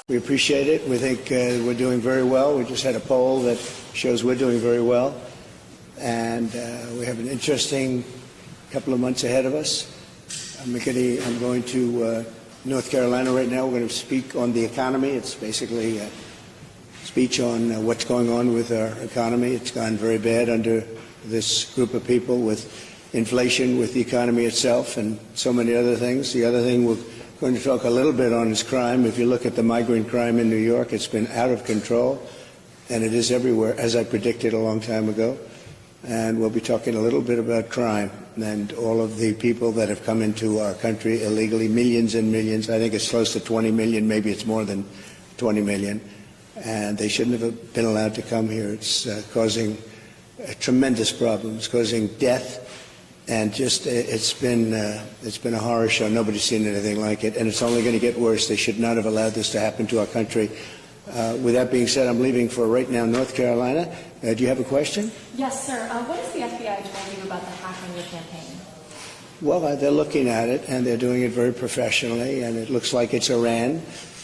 We appreciate it. We think we're doing very well. We just had a poll that shows we're doing very well. And we have an interesting couple of months ahead of us. I'm going to North Carolina right now. We're going to speak on the economy. It's basically a speech on what's going on with our economy. It's gone very bad under this group of people with inflation, with the economy itself, and so many other things. The other thing we're going to talk a little bit on is crime. If you look at the migrant crime in New York, it's been out of control, and it is everywhere, as I predicted a long time ago. And we'll be talking a little bit about crime and all of the people that have come into our country illegally, millions and millions. I think it's close to 20 million, maybe it's more than 20 million. And they shouldn't have been allowed to come here. It's causing tremendous problems, causing death. And just it's been a horror show. Nobody's seen anything like it, and it's only going to get worse. They should not have allowed this to happen to our country. With that being said, I'm leaving for right now North Carolina. Do you have a question? Yes, sir. What has the FBI told you about the hacking your campaign? Well, they're looking at it, and they're doing it very professionally, and it looks like it's Iran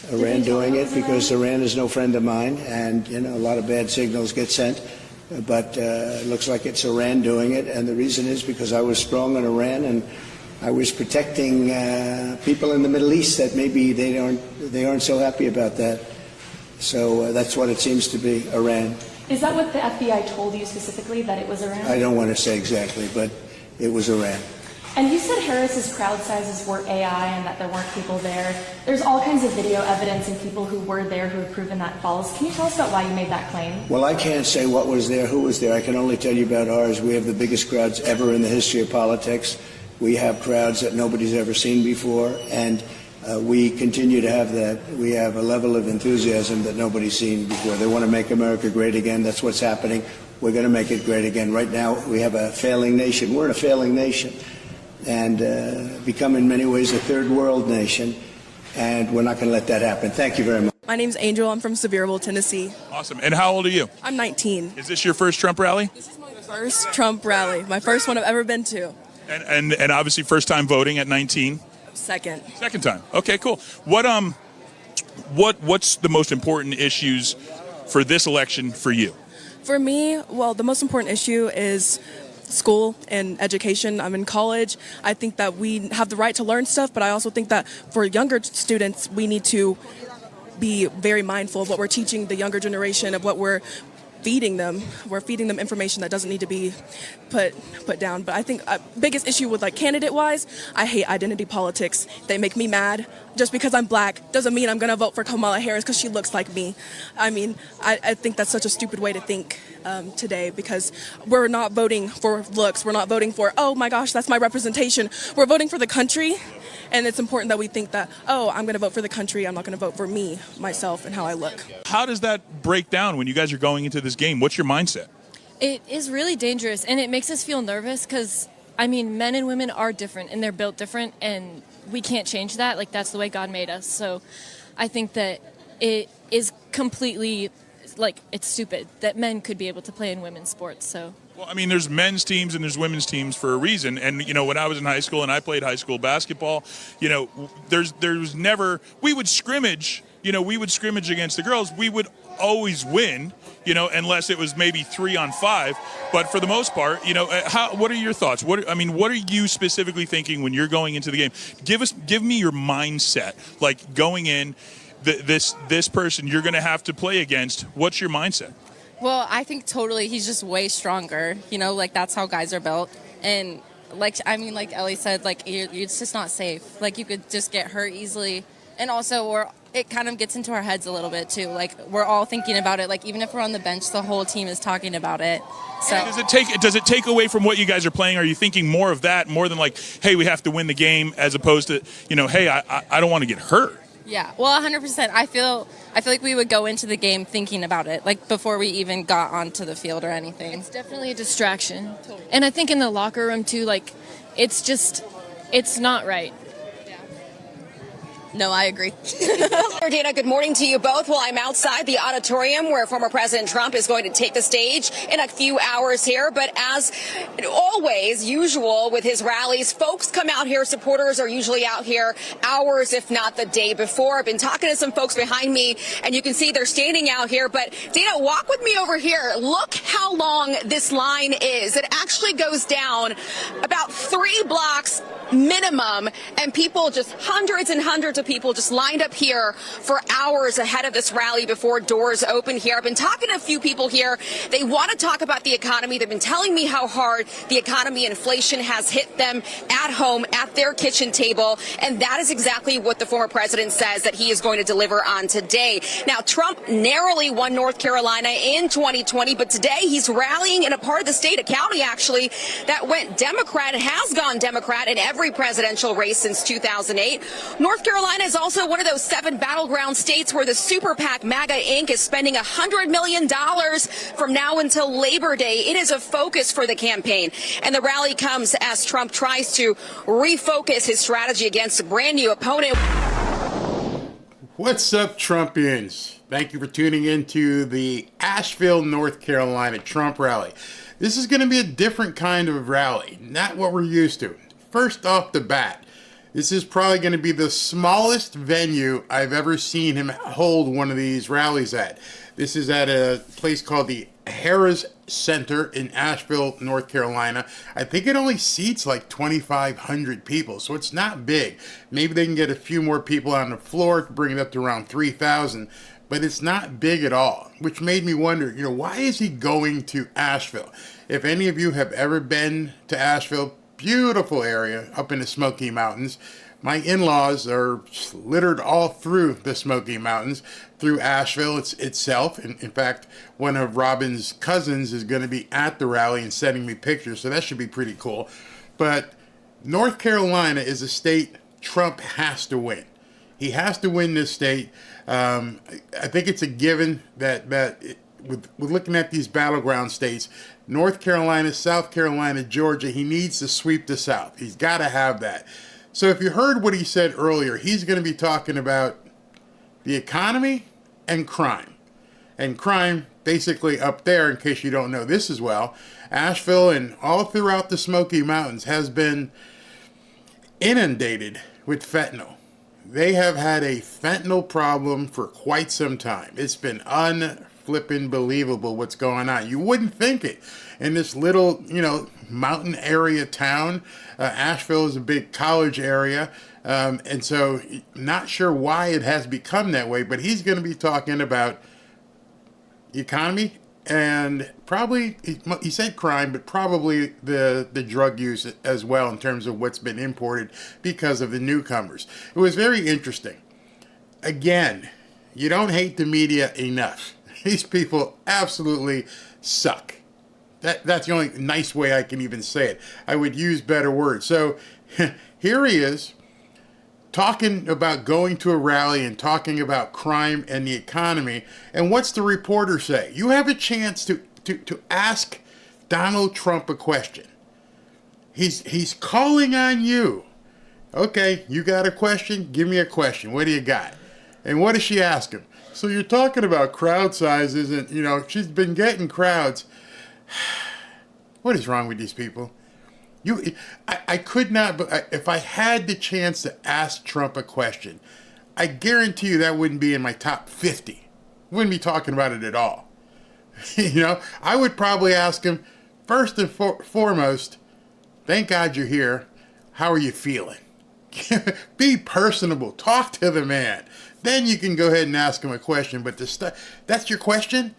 doing it, because Iran is no friend of mine, and a lot of bad signals get sent. But it looks like it's Iran doing it, and the reason is because I was strong on Iran, and I was protecting people in the Middle East that maybe they aren't so happy about that. So that's what it seems to be, Iran. Is that what the FBI told you specifically, that it was Iran? I don't want to say exactly, but it was Iran. And you said Harris's crowd sizes were AI and that there weren't people there. There's all kinds of video evidence and people who were there who have proven that false. Can you tell us about why you made that claim? Well, I can't say what was there, who was there. I can only tell you about ours. We have the biggest crowds ever in the history of politics. We have crowds that nobody's ever seen before, and we continue to have that. We have a level of enthusiasm that nobody's seen before. They want to make America great again. That's what's happening. We're going to make it great again. Right now, we have a failing nation. We're in a failing nation, and become in many ways a third world nation, and we're not going to let that happen. Thank you very much. My name's Angel. I'm from Sevierville, Tennessee. Awesome. And how old are you? I'm 19. Is this your first Trump rally? This is my first Trump rally, my first one I've ever been to. And obviously first time voting at 19? Second time. Okay, cool. What's the most important issues for this election for you? For me, well, the most important issue is school and education. I'm in college. I think that we have the right to learn stuff, but I also think that for younger students, we need to be very mindful of what we're teaching the younger generation, of what we're feeding them. We're feeding them information that doesn't need to be put down. But I think biggest issue with candidate-wise, I hate identity politics. They make me mad. Just because I'm black doesn't mean I'm going to vote for Kamala Harris because she looks like me. I mean, I think that's such a stupid way to think today, because we're not voting for looks. We're not voting for, oh my gosh, that's my representation. We're voting for the country. And it's important that we think that, oh, I'm going to vote for the country. I'm not going to vote for me, myself, and how I look. How does that break down when you guys are going into this game? What's your mindset? It is really dangerous, and it makes us feel nervous because, men and women are different, and they're built different, and we can't change that. That's the way God made us. So I think that it is completely, it's stupid that men could be able to play in women's sports. So. Well, there's men's teams and there's women's teams for a reason. And, when I was in high school and I played high school basketball, there's never, we would scrimmage against the girls. We would always win, unless it was maybe 3-on-5. But for the most part, what are your thoughts? What are you specifically thinking when you're going into the game? Give me your mindset, going in, this person you're going to have to play against. What's your mindset? Well, I think totally he's just way stronger, that's how guys are built. And like Ellie said, it's just not safe. You could just get hurt easily. And also it kind of gets into our heads a little bit too. We're all thinking about it. Even if we're on the bench, the whole team is talking about it. So does it take away from what you guys are playing? Are you thinking more of that, more than hey, we have to win the game, as opposed to, hey, I don't want to get hurt? Yeah, well, 100%. I feel like we would go into the game thinking about it, before we even got onto the field or anything. It's definitely a distraction. Totally. And I think in the locker room, too, it's not right. No, I agree. Dana, good morning to you both. Well, I'm outside the auditorium where former President Trump is going to take the stage in a few hours here. But as always, usual with his rallies, folks come out here. Supporters are usually out here hours, if not the day before. I've been talking to some folks behind me, and you can see they're standing out here. But Dana, walk with me over here. Look how long this line is. It actually goes down about 3 blocks minimum, and people, just hundreds and hundreds of people just lined up here for hours ahead of this rally before doors open here. I've been talking to a few people here. They want to talk about the economy. They've been telling me how hard the economy, inflation has hit them at home, at their kitchen table, and that is exactly what the former president says that he is going to deliver on today. Now, Trump narrowly won North Carolina in 2020, but today he's rallying in a part of the state, a county actually, that went Democrat, has gone Democrat in every presidential race since 2008. North Carolina is also one of those 7 battleground states where the super PAC MAGA Inc. is spending $100 million from now until Labor Day. It is a focus for the campaign. And the rally comes as Trump tries to refocus his strategy against a brand new opponent. What's up, Trumpians? Thank you for tuning in to the Asheville, North Carolina Trump rally. This is going to be a different kind of rally, not what we're used to. First off the bat, this is probably going to be the smallest venue I've ever seen him hold one of these rallies at. This is at a place called the Harrah Center in Asheville, North Carolina. I think it only seats like 2,500 people, so it's not big. Maybe they can get a few more people on the floor to bring it up to around 3,000, but it's not big at all, which made me wonder, why is he going to Asheville? If any of you have ever been to Asheville, beautiful area up in the Smoky Mountains. My in-laws are littered all through the Smoky Mountains, through Asheville itself. In fact, one of Robin's cousins is going to be at the rally and sending me pictures, so that should be pretty cool. But North Carolina is a state Trump has to win. He has to win this state. I think it's a given that with looking at these battleground states, North Carolina, South Carolina, Georgia, he needs to sweep the South. He's got to have that. So if you heard what he said earlier, he's going to be talking about the economy and crime. And crime, basically up there, in case you don't know this as well, Asheville and all throughout the Smoky Mountains has been inundated with fentanyl. They have had a fentanyl problem for quite some time. It's been unflippin' believable what's going on. You wouldn't think it. In this little, mountain area town, Asheville is a big college area, and so not sure why it has become that way, but he's going to be talking about the economy and probably, he said crime, but probably the drug use as well in terms of what's been imported because of the newcomers. It was very interesting. Again, you don't hate the media enough. These people absolutely suck. That's the only nice way I can even say it. I would use better words. So here he is talking about going to a rally and talking about crime and the economy. And what's the reporter say? You have a chance to ask Donald Trump a question. He's calling on you. Okay, you got a question? Give me a question. What do you got? And what does she ask him? So you're talking about crowd sizes and, she's been getting crowds. What is wrong with these people? I could not, but if I had the chance to ask Trump a question, I guarantee you that wouldn't be in my top 50. Wouldn't be talking about it at all. I would probably ask him, first and foremost, thank God you're here. How are you feeling? Be personable. Talk to the man. Then you can go ahead and ask him a question. But that's your question?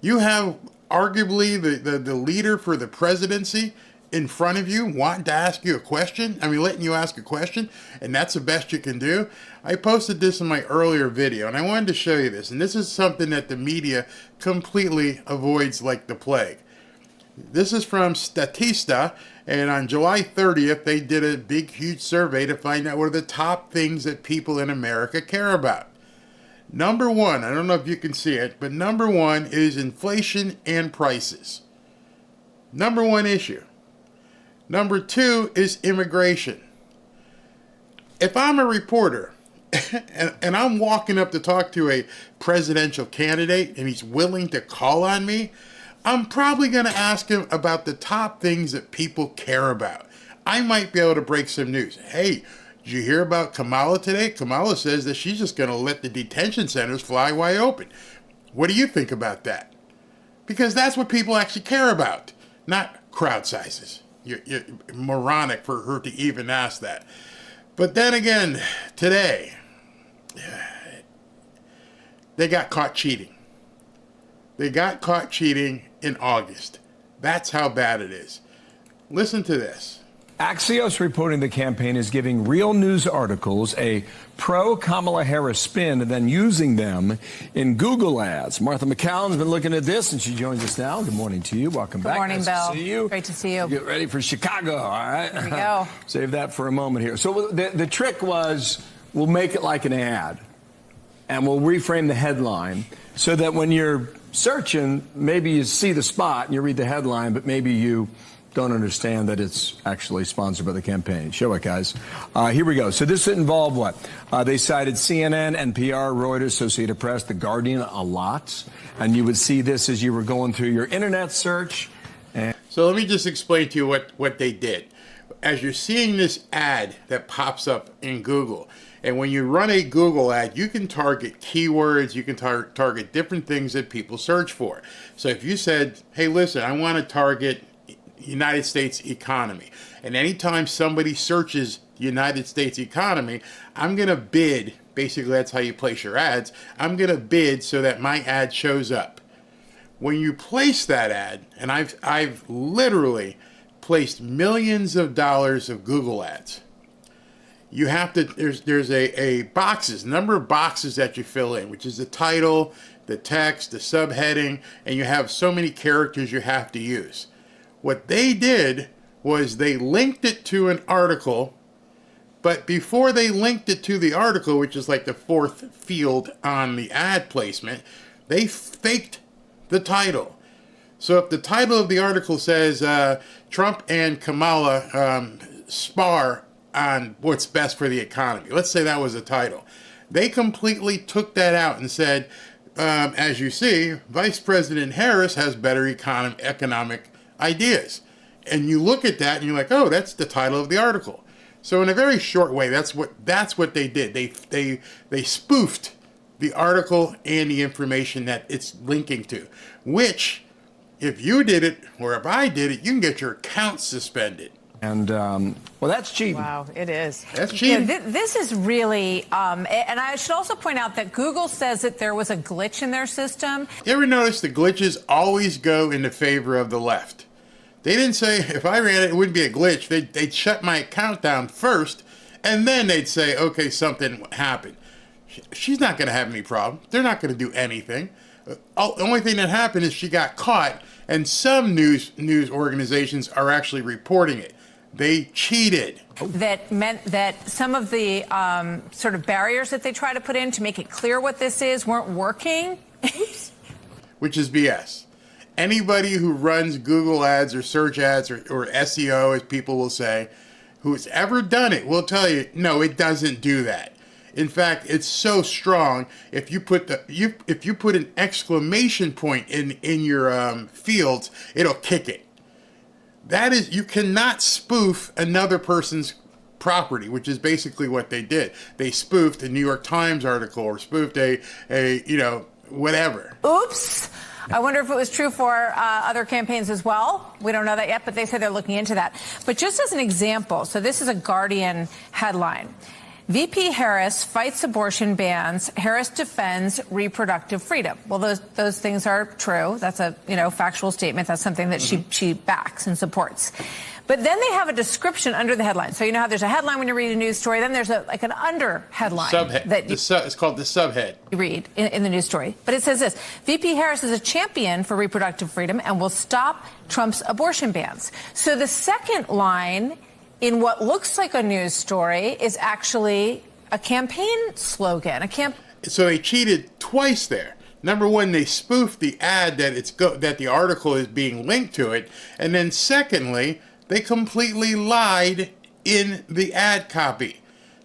You have arguably the leader for the presidency in front of you wanting to ask you a question? Letting you ask a question, and that's the best you can do? I posted this in my earlier video, and I wanted to show you this. And this is something that the media completely avoids like the plague. This is from Statista, and on July 30th, they did a big, huge survey to find out what are the top things that people in America care about. Number one, I don't know if you can see it, but number one is inflation and prices. Number one issue. Number two is immigration. If I'm a reporter and I'm walking up to talk to a presidential candidate and he's willing to call on me, I'm probably going to ask him about the top things that people care about. I might be able to break some news. Hey, did you hear about Kamala today? Kamala says that she's just going to let the detention centers fly wide open. What do you think about that? Because that's what people actually care about, not crowd sizes. You're moronic for her to even ask that. But then again, today, they got caught cheating. They got caught cheating in August. That's how bad it is. Listen to this. Axios reporting the campaign is giving real news articles a pro-Kamala Harris spin and then using them in Google ads. Martha McCallum's been looking at this, and she joins us now. Good morning to you. Welcome back. Good morning, nice Bill. to see you. Great to see you. Get ready for Chicago, all right? Here we go. Save that for a moment here. So the trick was we'll make it like an ad, and we'll reframe the headline so that when you're searching, maybe you see the spot and you read the headline, but maybe you don't understand that it's actually sponsored by the campaign. Show it, guys. Here we go. So this involved what? They cited CNN, NPR, Reuters, Associated Press, The Guardian a lot. And you would see this as you were going through your internet search. So let me just explain to you what they did. As you're seeing this ad that pops up in Google, and when you run a Google ad, you can target keywords, you can target different things that people search for. So if you said, hey, listen, I want to target United States economy, and anytime somebody searches United States economy, I'm going to bid, basically that's how you place your ads, I'm going to bid so that my ad shows up. When you place that ad, and I've literally placed millions of dollars of Google ads, you have to, there's a boxes, number of boxes that you fill in, which is the title, the text, the subheading, and you have so many characters you have to use. What they did was they linked it to an article, but before they linked it to the article, which is like the fourth field on the ad placement, they faked the title. So if the title of the article says Trump and Kamala spar on what's best for the economy, let's say that was the title, they completely took that out and said, as you see, Vice President Harris has better economic ideas. And you look at that and you're like, oh, that's the title of the article. So in a very short way, that's what they did. They spoofed the article and the information that it's linking to, which if you did it or if I did it, you can get your account suspended. And, well, that's cheating. Wow, it is. That's cheating. Yeah, this is really, and I should also point out that Google says that there was a glitch in their system. You ever notice the glitches always go in the favor of the left? They didn't say, if I ran it, it wouldn't be a glitch. They'd shut my account down first, and then they'd say, okay, something happened. She's not going to have any problem. They're not going to do anything. The only thing that happened is she got caught, and some news organizations are actually reporting it. They cheated. That meant that some of the sort of barriers that they try to put in to make it clear what this is weren't working. Which is BS. Anybody who runs Google ads or search ads or SEO, as people will say, who's ever done it will tell you, no, it doesn't do that. In fact, it's so strong. If you put an exclamation point in your fields, it'll kick it. That is, you cannot spoof another person's property, which is basically what they did. They spoofed a New York Times article or spoofed a whatever. Oops. I wonder if it was true for other campaigns as well. We don't know that yet, but they say they're looking into that. But just as an example, so this is a Guardian headline. VP Harris fights abortion bans. Harris defends reproductive freedom. Well, those things are true. That's a factual statement. That's something that she backs and supports. But then they have a description under the headline. So you know how there's a headline when you read a news story. Then there's an under headline. Subhead. It's called the subhead. You read in the news story. But it says this: VP Harris is a champion for reproductive freedom and will stop Trump's abortion bans. So the second line in what looks like a news story is actually a campaign slogan. So they cheated twice there. Number one, they spoofed the ad that the article is being linked to it, and then secondly, they completely lied in the ad copy.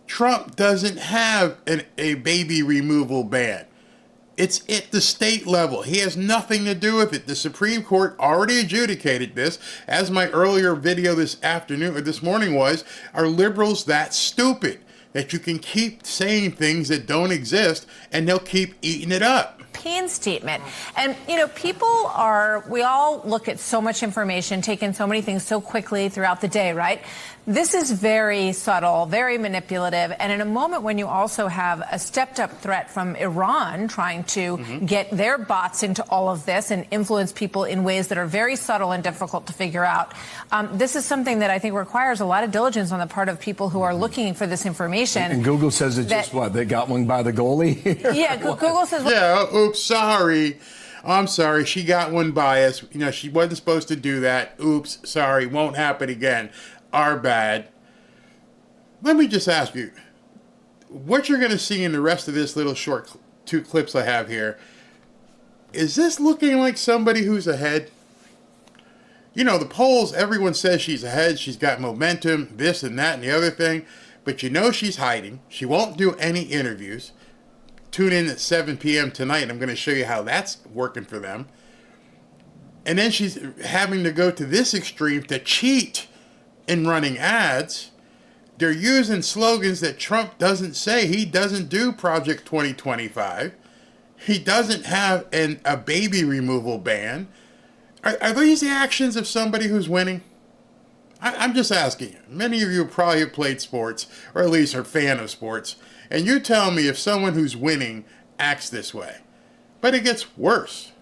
Trump doesn't have a baby removal ban. It's at the state level. He has nothing to do with it. The Supreme Court already adjudicated this. As my earlier video this morning was, are liberals that stupid that you can keep saying things that don't exist and they'll keep eating it up? Campaign statement. And, we all look at so much information, take in so many things so quickly throughout the day, right? This is very subtle, very manipulative. And in a moment when you also have a stepped up threat from Iran trying to get their bots into all of this and influence people in ways that are very subtle and difficult to figure out, this is something that I think requires a lot of diligence on the part of people who are looking for this information. And Google says it's just what? They got one by the goalie? Yeah, Google says... Yeah, oops, sorry. I'm sorry, she got one by us. She wasn't supposed to do that. Oops, sorry, won't happen again. Our bad. Let me just ask you, what you're going to see in the rest of this little short 2 clips I have here, is this looking like somebody who's ahead? The polls, everyone says she's ahead, she's got momentum, this and that and the other thing, but she's hiding. She won't do any interviews. Tune in at 7 p.m. tonight. I'm going to show you how that's working for them. And then she's having to go to this extreme to cheat in running ads. They're using slogans that Trump doesn't say. He doesn't do Project 2025. He doesn't have a baby removal ban. Are these the actions of somebody who's winning? I'm just asking you. Many of you probably have played sports, or at least are fan of sports, and you tell me if someone who's winning acts this way. But it gets worse.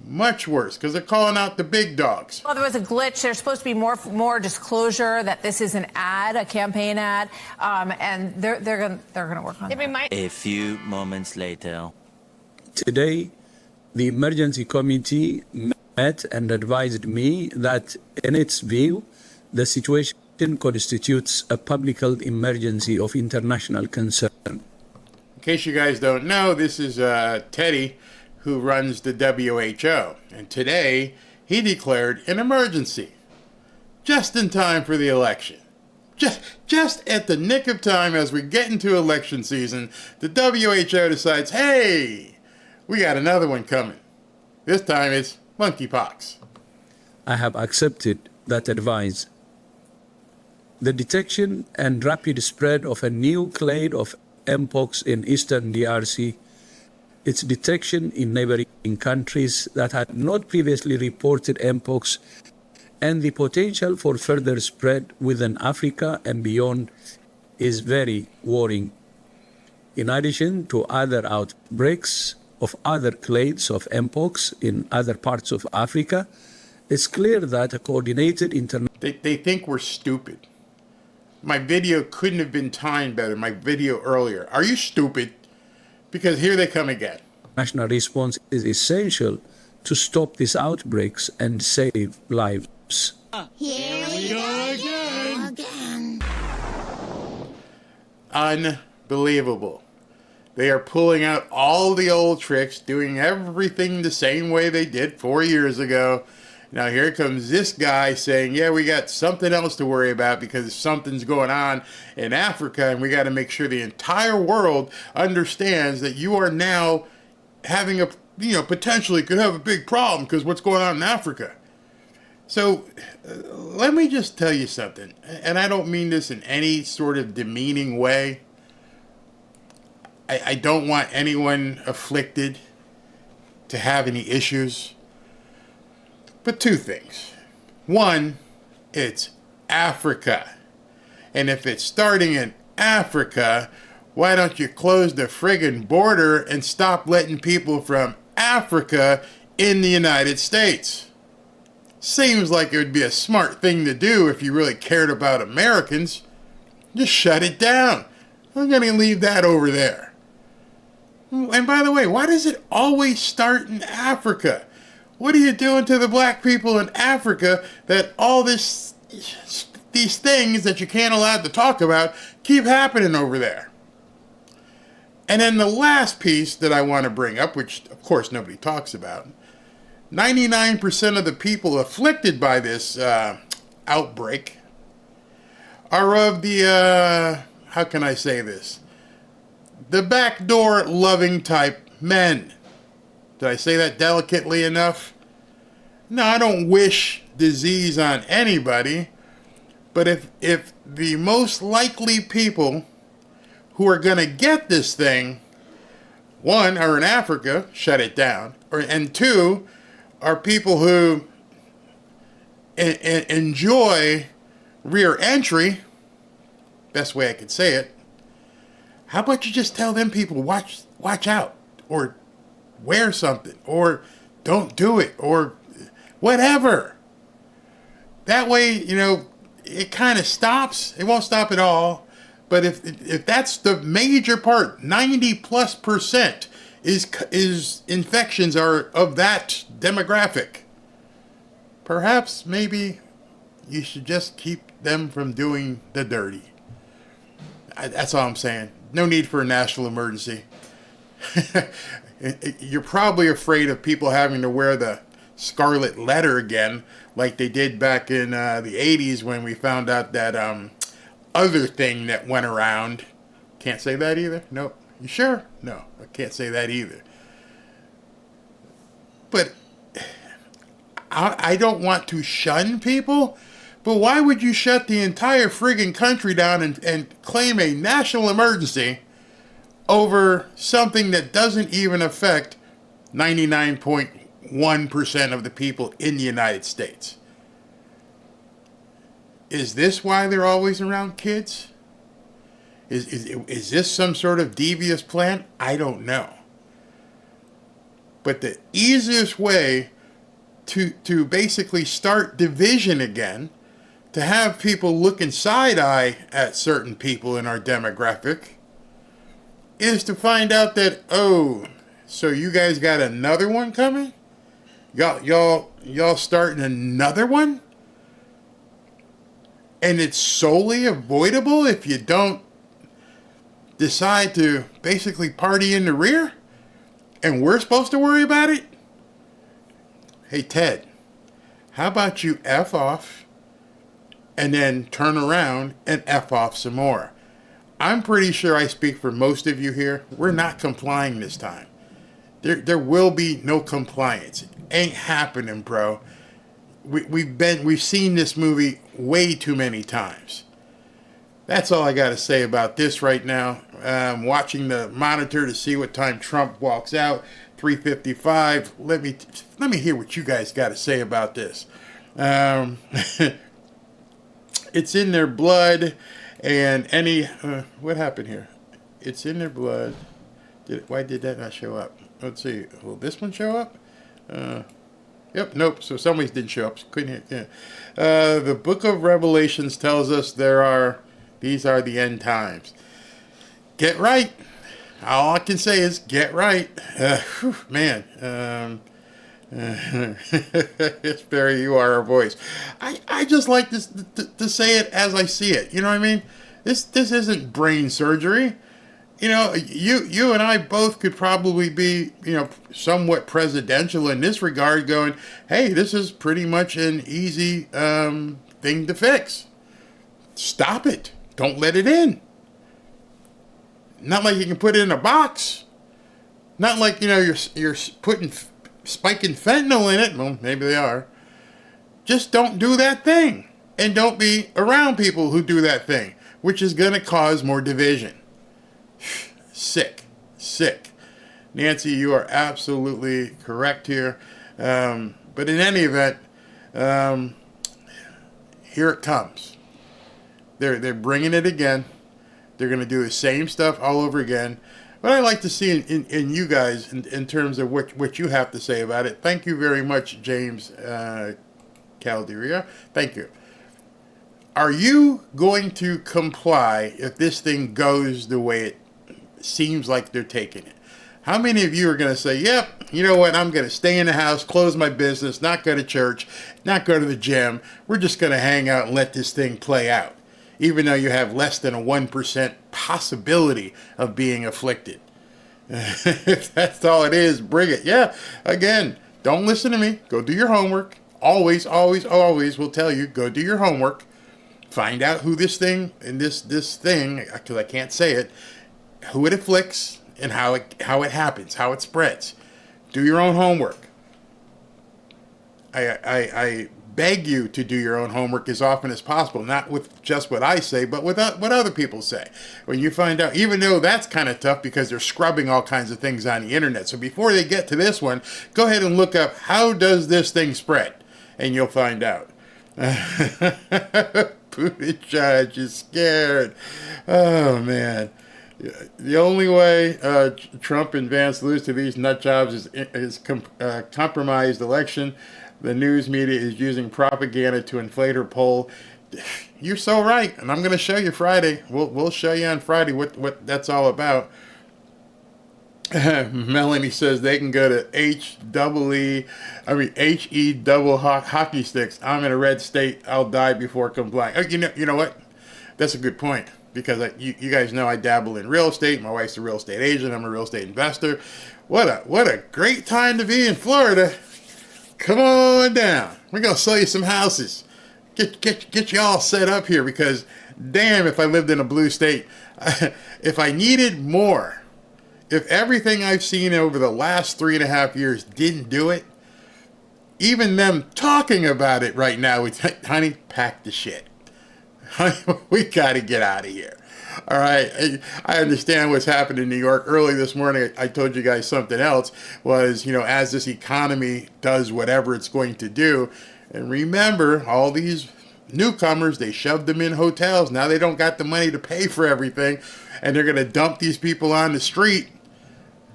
Much worse, because they're calling out the big dogs. Well, there was a glitch. There's supposed to be more disclosure that this is an ad, a campaign ad, and they're going to work on it. A few moments later. Today, the emergency committee met and advised me that, in its view, the situation constitutes a public health emergency of international concern. In case you guys don't know, this is Teddy, who runs the WHO. And today, he declared an emergency. Just in time for the election. Just at the nick of time as we get into election season, the WHO decides, hey, we got another one coming. This time it's monkeypox. I have accepted that advice. The detection and rapid spread of a new clade of Mpox in eastern DRC, its detection in neighboring countries that had not previously reported Mpox, and the potential for further spread within Africa and beyond is very worrying. In addition to other outbreaks of other clades of Mpox in other parts of Africa, it's clear that a coordinated They think we're stupid. My video couldn't have been timed better, my video earlier. Are you stupid? Because here they come again. National response is essential to stop these outbreaks and save lives. Here we go again. Unbelievable. They are pulling out all the old tricks, doing everything the same way they did 4 years ago. Now here comes this guy saying, yeah, we got something else to worry about because something's going on in Africa, and we got to make sure the entire world understands that you are now having a, potentially could have a big problem because what's going on in Africa. So let me just tell you something, and I don't mean this in any sort of demeaning way. I don't want anyone afflicted to have any issues. But 2 things. One, it's Africa. And if it's starting in Africa, why don't you close the friggin' border and stop letting people from Africa in the United States? Seems like it would be a smart thing to do if you really cared about Americans. Just shut it down. I'm going to leave that over there. And by the way, why does it always start in Africa? What are you doing to the black people in Africa that all these things that you can't allow to talk about keep happening over there? And then the last piece that I want to bring up, which of course nobody talks about, 99% of the people afflicted by this outbreak are of the how can I say this? The backdoor loving type men. Did I say that delicately enough? No, I don't wish disease on anybody, but if the most likely people who are going to get this thing, one, are in Africa, shut it down, and two, are people who enjoy rear entry, best way I could say it, how about you just tell them people, watch out, or wear something, or don't do it, or whatever. That way, it kind of stops. It won't stop at all. But if that's the major part, 90+% is infections are of that demographic. Perhaps maybe you should just keep them from doing the dirty. That's all I'm saying. No need for a national emergency. You're probably afraid of people having to wear the scarlet letter again, like they did back in the 80s when we found out that other thing that went around. Can't say that either? No. You sure? No, I can't say that either. But I don't want to shun people, but why would you shut the entire friggin' country down and claim a national emergency over something that doesn't even affect 99.1% of the people in the United States? Is this why they're always around kids? Is this some sort of devious plan? I don't know. But the easiest way to basically start division again, to have people looking side-eye at certain people in our demographic, is to find out that, oh, so you guys got another one coming? Y'all starting another one? And it's solely avoidable if you don't decide to basically party in the rear? And we're supposed to worry about it? Hey, Ted, how about you F off and then turn around and F off some more? I'm pretty sure I speak for most of you here. We're not complying this time. There will be no compliance. Ain't happening, bro. We've seen this movie way too many times. That's all I got to say about this right now. I'm watching the monitor to see what time Trump walks out. 3:55. Let me hear what you guys got to say about this. It's in their blood, and what happened here? It's in their blood. Why did that not show up? Let's see. Will this one show up? Yep, nope. So somebody's didn't show up. Couldn't hear. Yeah. The book of Revelations tells us these are the end times. Get right. All I can say is get right. Man. It's Barry, you are our voice. I just like this to say it as I see it. You know what I mean? This isn't brain surgery. You and I both could probably be, somewhat presidential in this regard, going, hey, this is pretty much an easy thing to fix. Stop it. Don't let it in. Not like you can put it in a box. Not like, you're spiking fentanyl in it. Well, maybe they are. Just don't do that thing. And don't be around people who do that thing, which is going to cause more division. Sick. Nancy, you are absolutely correct here. But in any event, here it comes. They're bringing it again. They're going to do the same stuff all over again. But I'd like to see in you guys in terms of what you have to say about it. Thank you very much, James Calderia. Thank you. Are you going to comply if this thing goes the way it seems like they're taking it? How many of you are going to say, yep, you know what, I'm going to stay in the house, close my business, not go to church, not go to the gym. We're just going to hang out and let this thing play out, even though you have less than a 1% possibility of being afflicted. If that's all it is, bring it. Yeah, again, don't listen to me. Go do your homework. Always will tell you, go do your homework. find out who this thing, because I can't say it, who it afflicts and how it happens, how it spreads. Do your own homework. I beg you to do your own homework as often as possible, not with just what I say, but with what other people say. When you find out, even though that's kind of tough because they're scrubbing all kinds of things on the internet. So before they get to this one, go ahead and look up, how does this thing spread? And you'll find out. Buttigieg is scared. Oh, man. The only way Trump and Vance lose to these nut jobs is compromised election. The news media is using propaganda to inflate her poll. You're so right, and I'm going to show you Friday. We'll show you on Friday what that's all about. Melanie says they can go to HE double hockey sticks. I'm in a red state. I'll die before complying. Oh, you know what? That's a good point, because you guys know I dabble in real estate. My wife's a real estate agent. I'm a real estate investor. What a great time to be in Florida. Come on down. We're going to sell you some houses. Get you all set up here, because damn if I lived in a blue state. If I needed more, if everything I've seen over the last 3.5 years didn't do it, even them talking about it right now, it's like, honey, pack the shit. We got to get out of here. All right. I understand what's happened in New York. Early this morning, I told you guys something else was, as this economy does whatever it's going to do. And remember, all these newcomers, they shoved them in hotels. Now they don't got the money to pay for everything. And they're going to dump these people on the street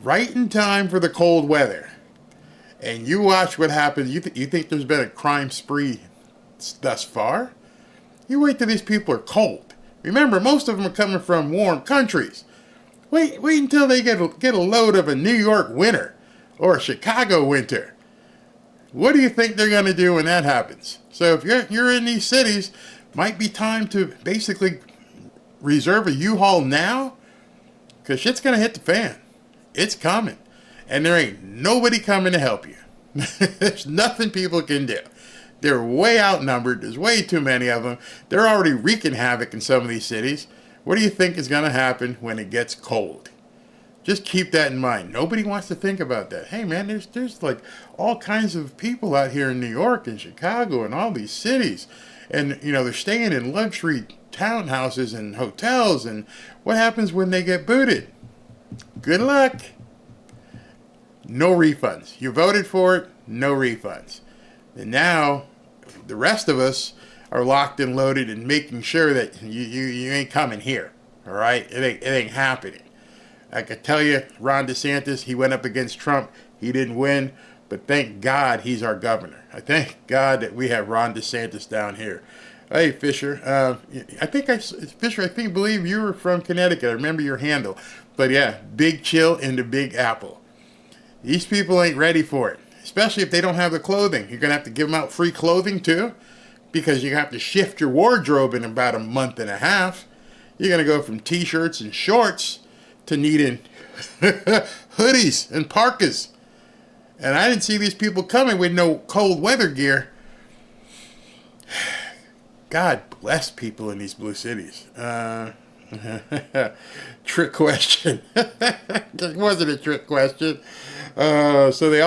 right in time for the cold weather. And you watch what happens. You think there's been a crime spree thus far? You wait till these people are cold. Remember, most of them are coming from warm countries. Wait until they get a load of a New York winter or a Chicago winter. What do you think they're going to do when that happens? So if you're in these cities, might be time to basically reserve a U-Haul now, because shit's going to hit the fan. It's coming. And there ain't nobody coming to help you. There's nothing people can do. They're way outnumbered. There's way too many of them. They're already wreaking havoc in some of these cities. What do you think is going to happen when it gets cold? Just keep that in mind. Nobody wants to think about that. Hey, man, there's like all kinds of people out here in New York and Chicago and all these cities. And, they're staying in luxury townhouses and hotels. And what happens when they get booted? Good luck. No refunds. You voted for it, no refunds. And now the rest of us are locked and loaded and making sure that you ain't coming here. All right? It ain't happening. I can tell you, Ron DeSantis, he went up against Trump. He didn't win, but thank God he's our governor. I thank God that we have Ron DeSantis down here. Hey, Fisher. Believe you were from Connecticut. I remember your handle. But yeah, big chill in the Big Apple. These people ain't ready for it. Especially if they don't have the clothing. You're going to have to give them out free clothing too, because you have to shift your wardrobe in about a month and a half. You're going to go from t-shirts and shorts to needing hoodies and parkas. And I didn't see these people coming with no cold weather gear. God bless people in these blue cities. Trick question. It wasn't a trick question. So they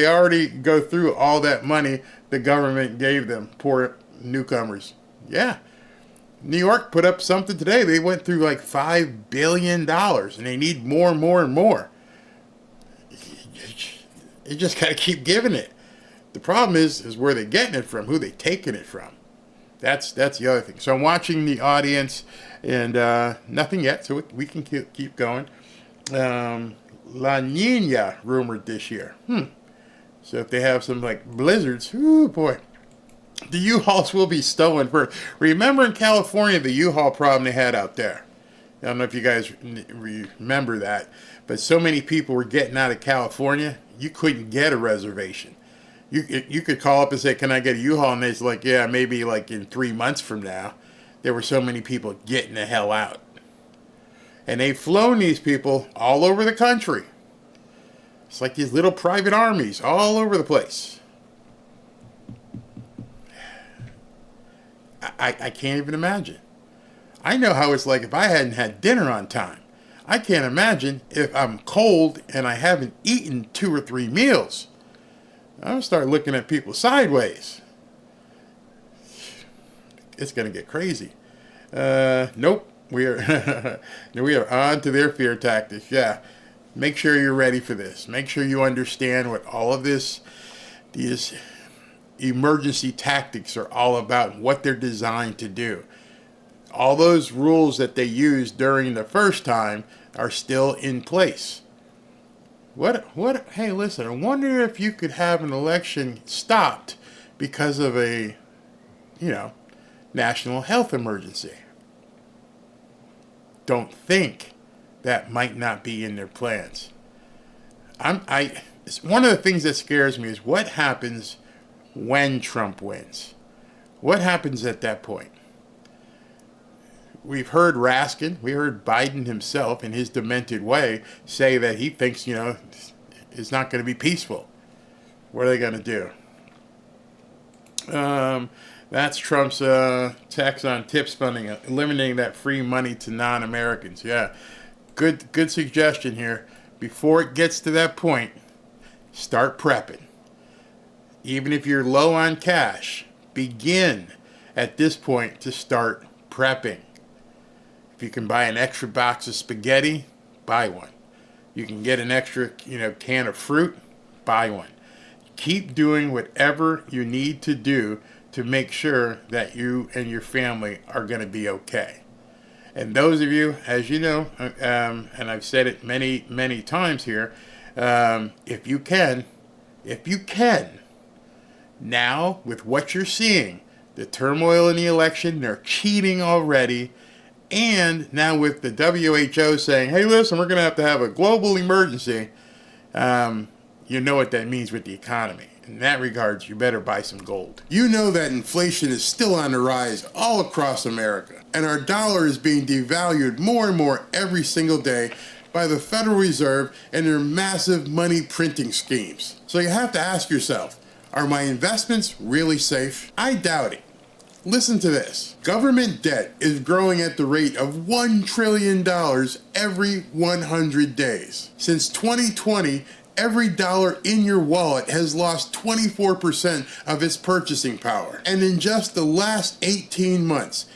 already go through all that money the government gave them, poor newcomers. Yeah. New York put up something today. They went through like $5 billion, and they need more and more and more. You just got to keep giving it. The problem is where they're getting it from, who they taking it from. That's the other thing. So I'm watching the audience, and nothing yet, so we can keep going. La Nina rumored this year. So if they have some like blizzards, oh boy, the U-Hauls will be stolen first. Remember in California the U-Haul problem they had out there? I don't know if you guys remember that, but so many people were getting out of California, you couldn't get a reservation. You could call up and say, can I get a U-Haul? And they're like, yeah, maybe like in 3 months from now. There were so many people getting the hell out. And they've flown these people all over the country. It's like these little private armies all over the place. I can't even imagine. I know how it's like if I hadn't had dinner on time. I can't imagine if I'm cold and I haven't eaten 2 or 3 meals. I'm going to start looking at people sideways. It's going to get crazy. Nope. We are on to their fear tactics. Yeah. Make sure you're ready for this. Make sure you understand what all of these emergency tactics are all about, what they're designed to do. All those rules that they used during the first time are still in place. Hey, listen, I wonder if you could have an election stopped because of a, national health emergency. Don't think that might not be in their plans. One of the things that scares me is what happens when Trump wins. What happens at that point? We've heard Raskin, we heard Biden himself in his demented way say that he thinks, it's not going to be peaceful. What are they going to do? That's Trump's tax on tip spending, eliminating that free money to non-Americans. Yeah, good suggestion here. Before it gets to that point, start prepping. Even if you're low on cash, begin at this point to start prepping. If you can buy an extra box of spaghetti, buy one. You can get an extra, can of fruit, buy one. Keep doing whatever you need to do to make sure that you and your family are going to be okay. And those of you, as you know, and I've said it many, many times here, if you can, now with what you're seeing, the turmoil in the election, they're cheating already, and now with the WHO saying, hey, listen, we're going to have a global emergency, you know what that means with the economy. In that regards, you better buy some gold. You know that inflation is still on the rise all across America, and our dollar is being devalued more and more every single day by the Federal Reserve and their massive money printing schemes. So you have to ask yourself, are my investments really safe? I doubt it. Listen to this. Government debt is growing at the rate of $1 trillion every 100 days. Since 2020, every dollar in your wallet has lost 24% of its purchasing power. And in just the last 18 months,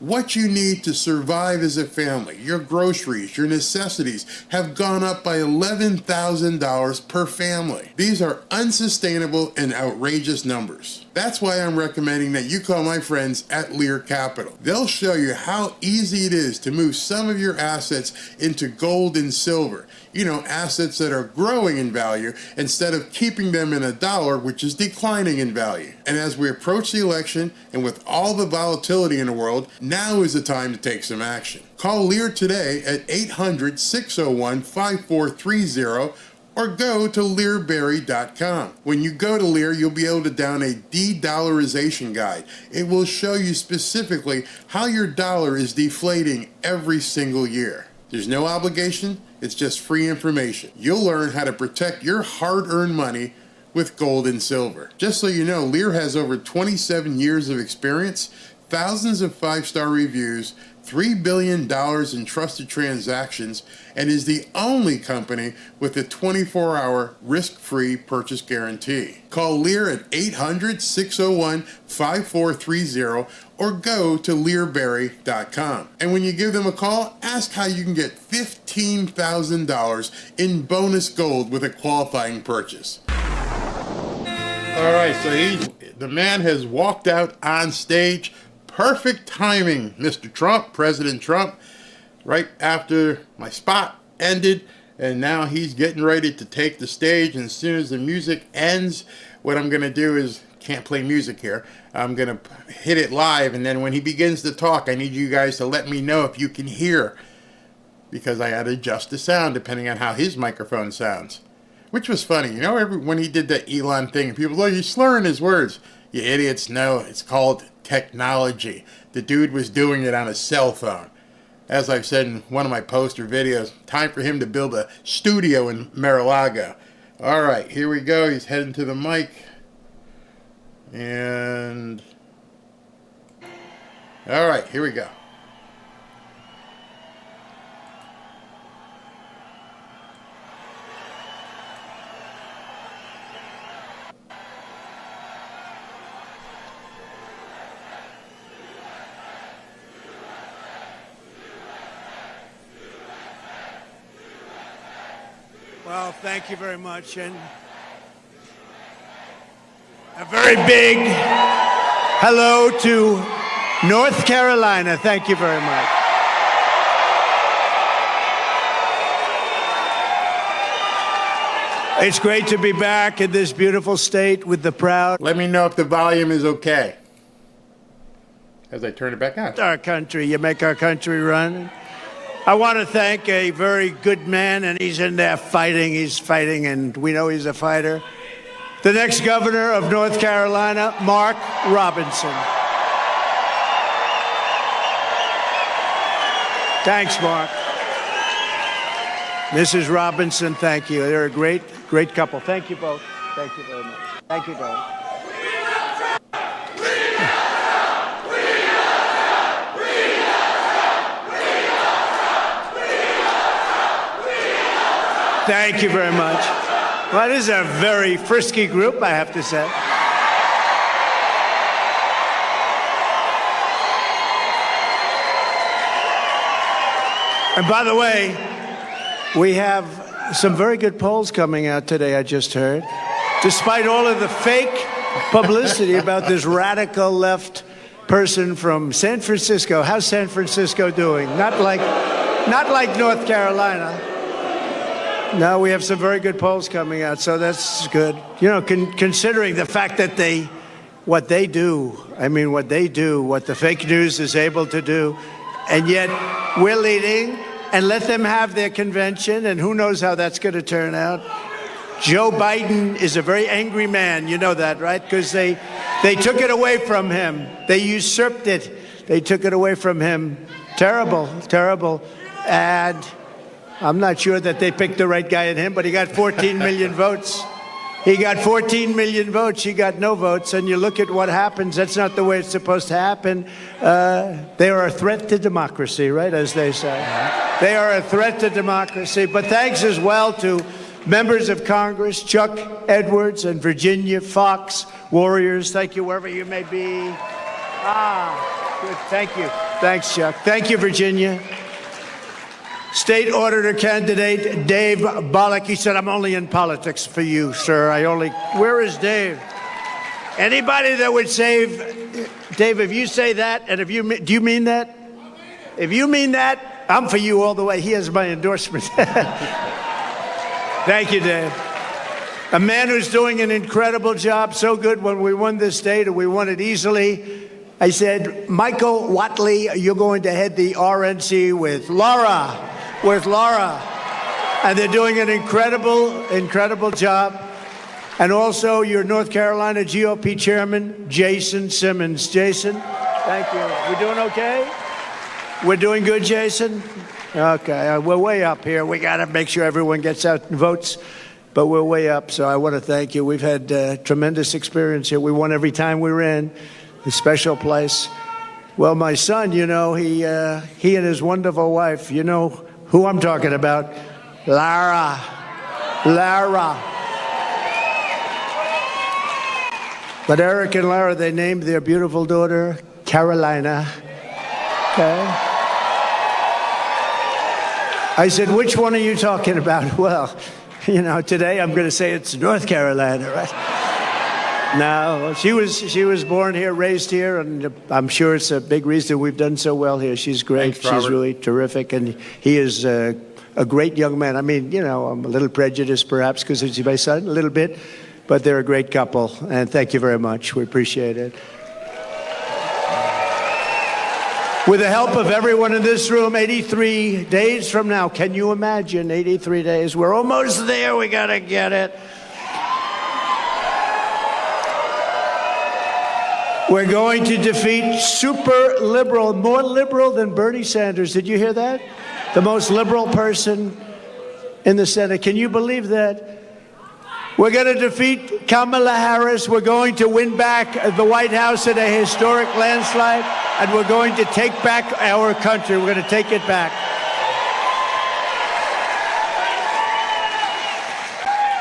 what you need to survive as a family, your groceries, your necessities, have gone up by $11,000 per family. These are unsustainable and outrageous numbers. That's why I'm recommending that you call my friends at Lear Capital. They'll show you how easy it is to move some of your assets into gold and silver. Assets that are growing in value instead of keeping them in a dollar, which is declining in value. And as we approach the election, and with all the volatility in the world, now is the time to take some action. Call Lear today at 800-601-5430 or go to learberry.com. When you go to Lear, you'll be able to download a de-dollarization guide. It will show you specifically how your dollar is deflating every single year. There's no obligation. It's just free information. You'll learn how to protect your hard-earned money with gold and silver. Just so you know, Lear has over 27 years of experience, thousands of 5-star reviews, $3 billion in trusted transactions, and is the only company with a 24-hour risk-free purchase guarantee. Call Lear at 800-601-5430 or go to learberry.com. And when you give them a call, ask how you can get $15,000 in bonus gold with a qualifying purchase. All right, so the man has walked out on stage. Perfect timing, Mr. Trump, President Trump, right after my spot ended, and now he's getting ready to take the stage. And as soon as the music ends, what I'm going to do is, can't play music here, I'm going to hit it live, and then when he begins to talk, I need you guys to let me know if you can hear, because I had to adjust the sound depending on how his microphone sounds, which was funny. When he did that Elon thing, people were like, he's slurring his words. You idiots, no, it's called technology. The dude was doing it on a cell phone. As I've said in one of my poster videos, time for him to build a studio in Mar-a-Lago. All right, here we go. He's heading to the mic. And All right, here we go. Well, thank you very much. And a very big hello to North Carolina. Thank you very much. It's great to be back in this beautiful state with the proud. Let me know if the volume is okay as I turn it back on. Our country. You make our country run. I want to thank a very good man, and he's in there fighting. He's fighting, and we know he's a fighter. The next governor of North Carolina, Mark Robinson. Thanks, Mark. Mrs. Robinson, thank you. They're a great, great couple. Thank you both. Thank you very much. Thank you, Doug. Thank you very much. Well, this is a very frisky group, I have to say. And by the way, we have some very good polls coming out today, I just heard. Despite all of the fake publicity about this radical left person from San Francisco. How's San Francisco doing? Not like North Carolina. No, we have some very good polls coming out, so that's good. You know, considering the fact that what they do, what the fake news is able to do, and yet we're leading, and let them have their convention, and who knows how that's going to turn out. Joe Biden is a very angry man, you know that, right? Because they took it away from him. They usurped it. They took it away from him. Terrible, terrible. And I'm not sure that they picked the right guy in him, but he got 14 million votes. He got 14 million votes. He got no votes. And you look at what happens. That's not the way it's supposed to happen. They are a threat to democracy, right, as they say. They are a threat to democracy. But thanks as well to members of Congress, Chuck Edwards and Virginia Fox, warriors. Thank you, wherever you may be. Good. Thank you. Thanks, Chuck. Thank you, Virginia. State Auditor candidate Dave Bollock. He said, I'm only in politics for you, sir. Where is Dave? Anybody that would save, Dave, if you say that, and do you mean that? If you mean that, I'm for you all the way. He has my endorsement. Thank you, Dave. A man who's doing an incredible job, so good when we won this state, and we won it easily. I said, Michael Watley, you're going to head the RNC with Laura. And they're doing an incredible job. And also your North Carolina GOP chairman, Jason Simmons. Jason, thank you. We're doing okay? We're doing good, Jason? Okay, we're way up here. We got to make sure everyone gets out and votes, but we're way up, so I want to thank you. We've had tremendous experience here. We won every time we were in. A special place. Well, my son, you know, he and his wonderful wife, you know who I'm talking about, Lara. But Eric and Lara, they named their beautiful daughter Carolina. Okay. I said, which one are you talking about? Well, you know, today I'm going to say it's North Carolina, right? No, she was born here, raised here, and I'm sure it's a big reason we've done so well here. She's great. Thanks, Robert. She's really terrific, and he is a great young man. I mean, you know, I'm a little prejudiced perhaps because he's my son, a little bit, but they're a great couple, and thank you very much. We appreciate it. With the help of everyone in this room, 83 days from now, can you imagine 83 days? We're almost there. We got to get it. We're going to defeat super liberal, more liberal than Bernie Sanders. Did you hear that? The most liberal person in the Senate. Can you believe that? We're going to defeat Kamala Harris. We're going to win back the White House in a historic landslide. and we're going to take back our country. We're going to take it back.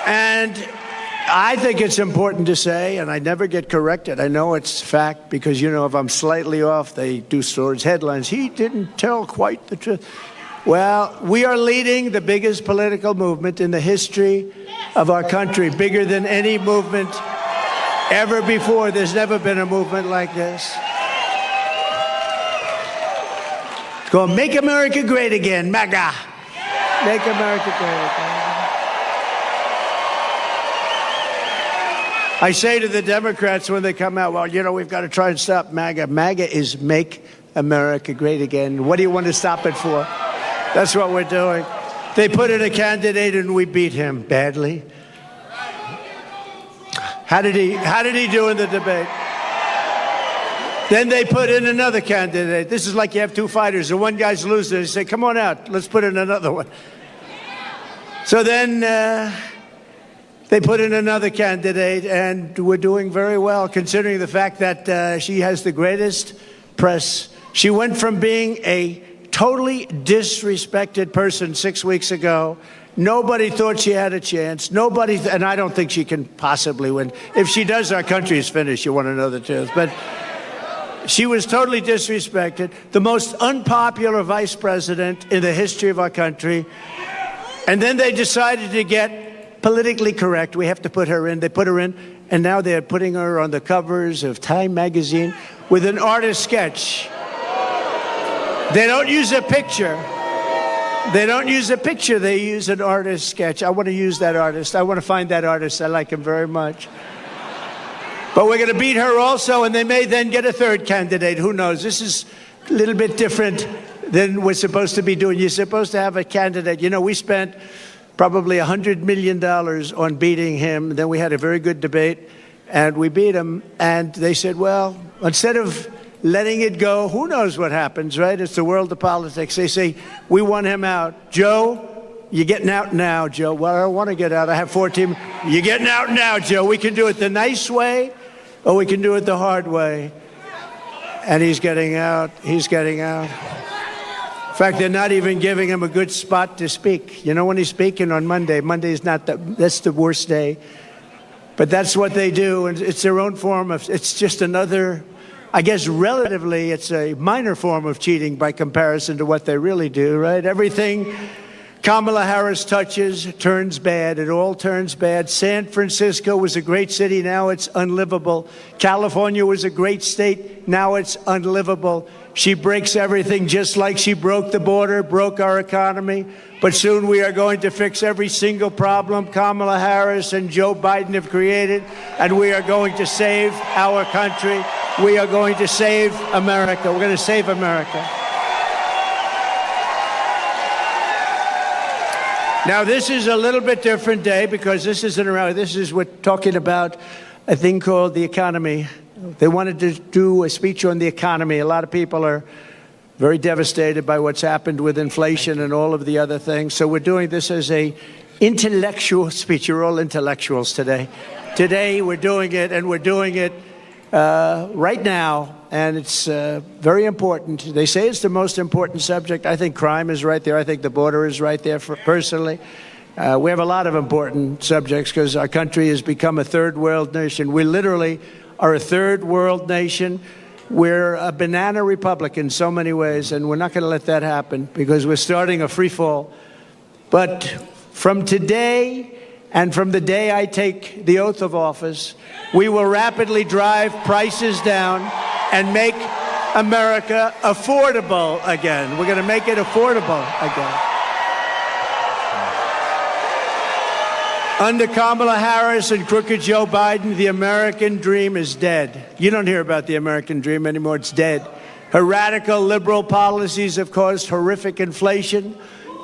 And I think it's important to say, and I never get corrected. I know it's fact because, if I'm slightly off, they do stories, headlines. He didn't tell quite the truth. Well, we are leading the biggest political movement in the history of our country, bigger than any movement ever before. There's never been a movement like this. It's called Make America Great Again, MAGA. Make America Great Again. I say to the Democrats when they come out, well, we've got to try and stop MAGA. MAGA is Make America Great Again. What do you want to stop it for? That's what we're doing. They put in a candidate and we beat him badly. How did he do in the debate? Then they put in another candidate. This is like you have two fighters and one guy's losing. They say, come on out, let's put in another one. So then they put in another candidate, and we're doing very well, considering the fact that she has the greatest press. She went from being a totally disrespected person 6 weeks ago. Nobody thought she had a chance. And I don't think she can possibly win. If she does, our country is finished. You want to know the truth. But she was totally disrespected. The most unpopular vice president in the history of our country. And then they decided to get politically correct. We have to put her in. They put her in. And now they're putting her on the covers of Time magazine with an artist sketch. They don't use a picture. They don't use a picture. They use an artist sketch. I want to use that artist. I want to find that artist. I like him very much. But we're going to beat her also, and they may then get a third candidate. Who knows? This is a little bit different than we're supposed to be doing. You're supposed to have a candidate. We spent probably $100 million on beating him. Then we had a very good debate, and we beat him. And they said, well, instead of letting it go, who knows what happens, right? It's the world of politics. They say, we want him out. Joe, you're getting out now, Joe. Well, I don't want to get out. I have 14. You're getting out now, Joe. We can do it the nice way, or we can do it the hard way. And he's getting out. He's getting out. In fact, they're not even giving him a good spot to speak. When he's speaking on Monday, Monday's not that's the worst day. But that's what they do, and it's their own form of, it's just another, I guess relatively, it's a minor form of cheating by comparison to what they really do, right? Everything Kamala Harris touches turns bad. It all turns bad. San Francisco was a great city. Now it's unlivable. California was a great state. Now it's unlivable. She breaks everything just like she broke the border, broke our economy. But soon we are going to fix every single problem Kamala Harris and Joe Biden have created, and we are going to save our country. We are going to save America. We're going to save America. Now, this is a little bit different day because this isn't around. This is we're talking about a thing called the economy. They wanted to do a speech on the economy. A lot of people are very devastated by what's happened with inflation and all of the other things. So we're doing this as a intellectual speech. You're all intellectuals today. Today we're doing it, and we're doing it right now, and it's very important. They say it's the most important subject. I think crime is right there. I think the border is right there, personally. We have a lot of important subjects because our country has become a third world nation. We literally are a third world nation. We're a banana republic in so many ways, and we're not going to let that happen because we're starting a free fall. But from today and from the day I take the oath of office, we will rapidly drive prices down and make America affordable again. We're going to make it affordable again. Under Kamala Harris and crooked Joe Biden, the American dream is dead. You don't hear about the American dream anymore. It's dead. Her radical liberal policies have caused horrific inflation,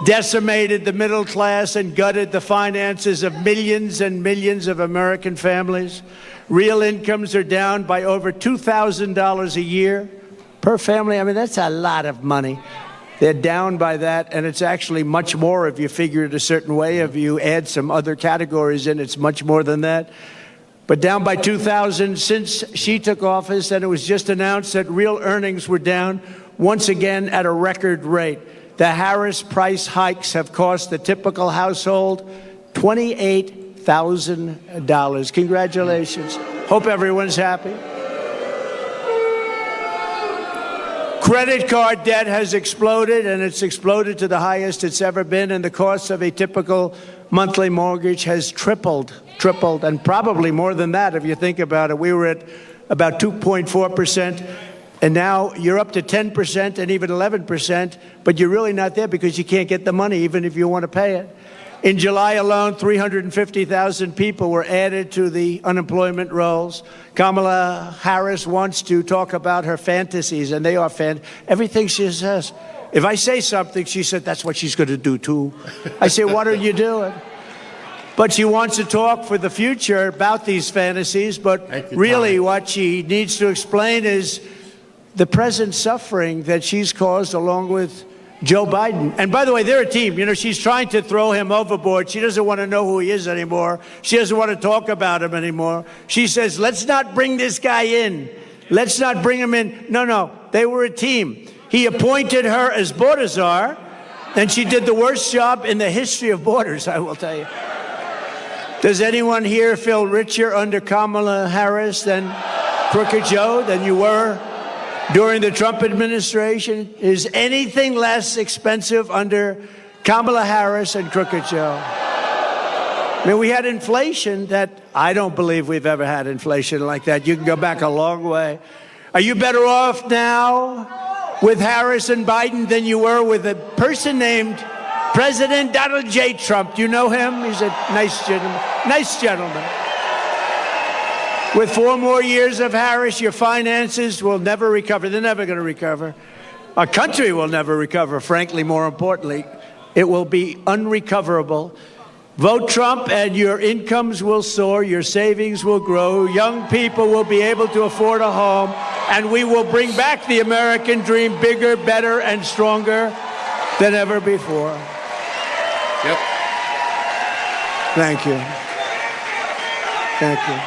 decimated the middle class, and gutted the finances of millions and millions of American families. Real incomes are down by over $2,000 a year per family. I mean, that's a lot of money. They're down by that, and it's actually much more if you figure it a certain way. If you add some other categories in, it's much more than that. but down by 2,000 since she took office, and it was just announced that real earnings were down once again at a record rate. The Harris price hikes have cost the typical household $28,000. Congratulations. Hope everyone's happy. Credit card debt has exploded, and it's exploded to the highest it's ever been, and the cost of a typical monthly mortgage has tripled, and probably more than that if you think about it. We were at about 2.4%, and now you're up to 10% and even 11%, but you're really not there because you can't get the money even if you want to pay it. In July alone, 350,000 people were added to the unemployment rolls. Kamala Harris wants to talk about her fantasies, and they are everything she says. If I say something, she said, that's what she's going to do, too. I say, what are you doing? But she wants to talk for the future about these fantasies, but really what she needs to explain is the present suffering that she's caused along with Joe Biden. And by the way, they're a team. You know, she's trying to throw him overboard. She doesn't want to know who he is anymore. She doesn't want to talk about him anymore. She says, let's not bring this guy in. Let's not bring him in. No, they were a team. He appointed her as border czar, and she did the worst job in the history of borders, I will tell you. Does anyone here feel richer under Kamala Harris than Crooked Joe, than you were during the Trump administration? Is anything less expensive under Kamala Harris and Crooked Joe? I mean, we had inflation that I don't believe we've ever had inflation like that. You can go back a long way. Are you better off now with Harris and Biden than you were with a person named President Donald J. Trump? Do you know him? He's a nice gentleman. Nice gentleman. With 4 more years of Harris, your finances will never recover. They're never going to recover. Our country will never recover, frankly, more importantly. It will be unrecoverable. Vote Trump and your incomes will soar, your savings will grow, young people will be able to afford a home, and we will bring back the American dream bigger, better, and stronger than ever before. Yep. Thank you. Thank you.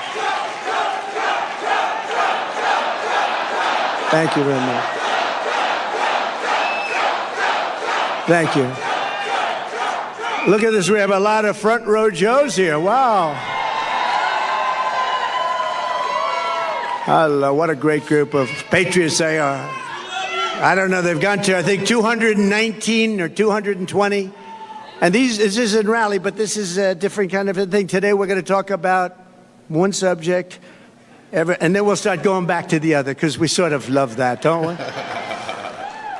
Thank you very much. Thank you. Look at this. We have a lot of front row Joes here. Wow. Hello. What a great group of patriots they are. I don't know. They've gone to, I think, 219 or 220. And this isn't rally, but this is a different kind of a thing. Today we're going to talk about one subject, and then we'll start going back to the other, because we sort of love that, don't we?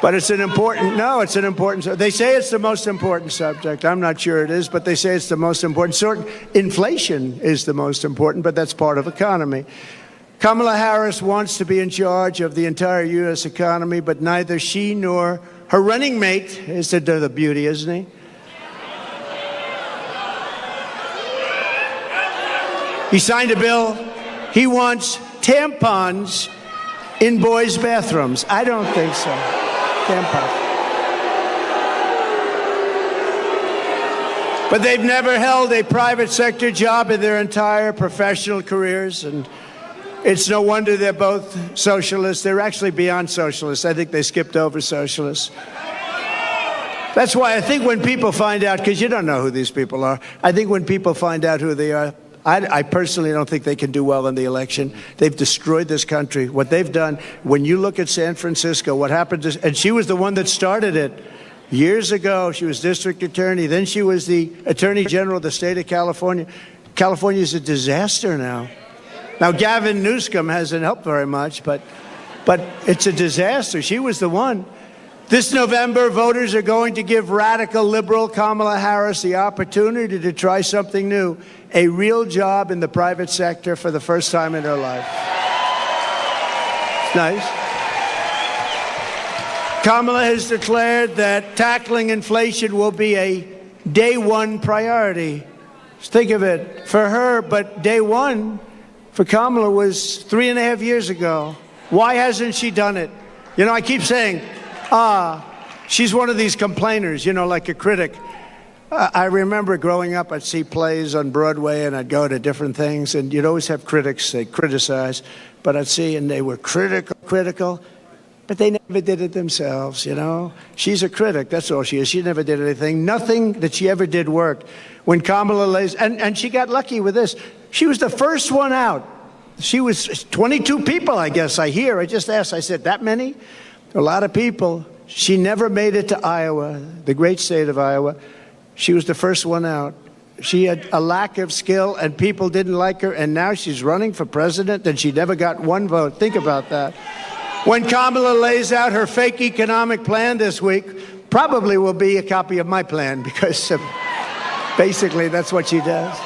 But it's an important, they say it's the most important subject. I'm not sure it is, but they say it's the most important. Inflation is the most important, but that's part of economy. Kamala Harris wants to be in charge of the entire U.S. economy, but neither she nor her running mate is the beauty, isn't he? He signed a bill. He wants tampons in boys' bathrooms. I don't think so. Tampons. But they've never held a private sector job in their entire professional careers, and it's no wonder they're both socialists. They're actually beyond socialists. I think they skipped over socialists. That's why I think when people find out, because you don't know who these people are, I think when people find out who they are, I personally don't think they can do well in the election. They've destroyed this country. What they've done, when you look at San Francisco, what happened to, and she was the one that started it years ago. She was district attorney. Then she was the attorney general of the state of California. California is a disaster now. Now, Gavin Newsom hasn't helped very much, but it's a disaster. She was the one. This November, voters are going to give radical liberal Kamala Harris the opportunity to try something new, a real job in the private sector for the first time in her life. It's nice. Kamala has declared that tackling inflation will be a day one priority. Just think of it, for her, but day one for Kamala was 3.5 years ago. Why hasn't she done it? You know, I keep saying, she's one of these complainers, you know, like a critic. I remember growing up, I'd see plays on Broadway and I'd go to different things, and you'd always have critics, they criticize, but I'd see, and they were critical, but they never did it themselves, you know? She's a critic, that's all she is. She never did anything. Nothing that she ever did worked. When Kamala lays, and she got lucky with this, she was the first one out. She was 22 people, I guess, I hear. I just asked, I said, that many? A lot of people. She never made it to Iowa, the great state of Iowa. She was the first one out. She had a lack of skill, and people didn't like her, and now she's running for president, and she never got one vote. Think about that. When Kamala lays out her fake economic plan this week, probably will be a copy of my plan, because basically that's what she does.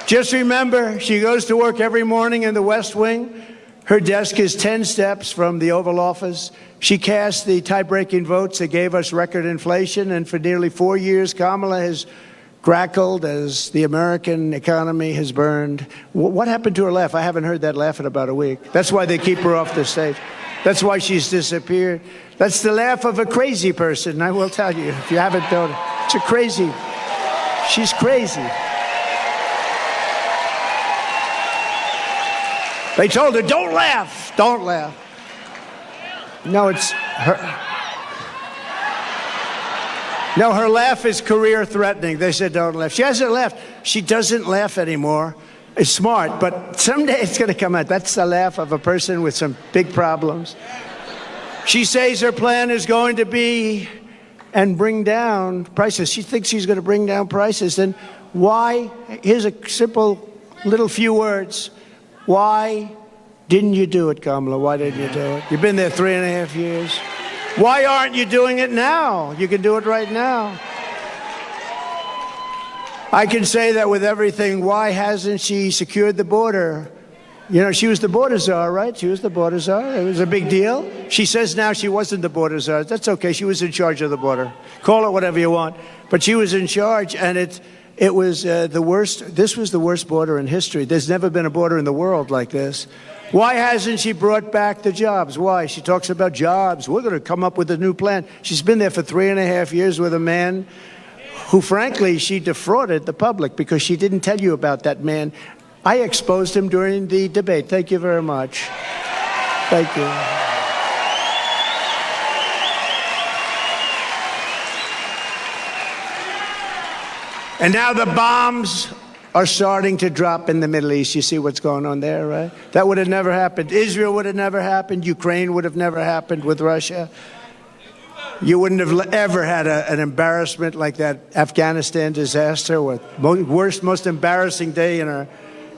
Just remember, she goes to work every morning in the West Wing. Her desk is 10 steps from the Oval Office. She cast the tie-breaking votes that gave us record inflation, and for nearly 4 years, Kamala has crackled as the American economy has burned. What happened to her laugh? I haven't heard that laugh in about a week. That's why they keep her off the stage. That's why she's disappeared. That's the laugh of a crazy person, I will tell you, if you haven't known it. It's a crazy. She's crazy. They told her, don't laugh, don't laugh. No, it's her. No, her laugh is career-threatening. They said, don't laugh. She hasn't laughed. She doesn't laugh anymore. It's smart, but someday it's going to come out. That's the laugh of a person with some big problems. She says her plan is going to be and bring down prices. She thinks she's going to bring down prices. Then why? Here's a simple little few words. Why didn't you do it, Kamala? Why didn't you do it? You've been there 3.5 years. Why aren't you doing it now? You can do it right now. I can say that with everything. Why hasn't she secured the border? You know, she was the border czar, right? She was the border czar. It was a big deal. She says now she wasn't the border czar. That's okay. She was in charge of the border. Call it whatever you want. But she was in charge, and it was the worst. This was the worst border in history. There's never been a border in the world like this. Why hasn't she brought back the jobs? Why? She talks about jobs. We're going to come up with a new plan. She's been there for 3.5 years with a man who, frankly, she defrauded the public because she didn't tell you about that man. I exposed him during the debate. Thank you very much. Thank you. And now the bombs are starting to drop in the Middle East. You see what's going on there, right? That would have never happened. Israel would have never happened. Ukraine would have never happened with Russia. You wouldn't have ever had an embarrassment like that Afghanistan disaster, with worst, most embarrassing day in our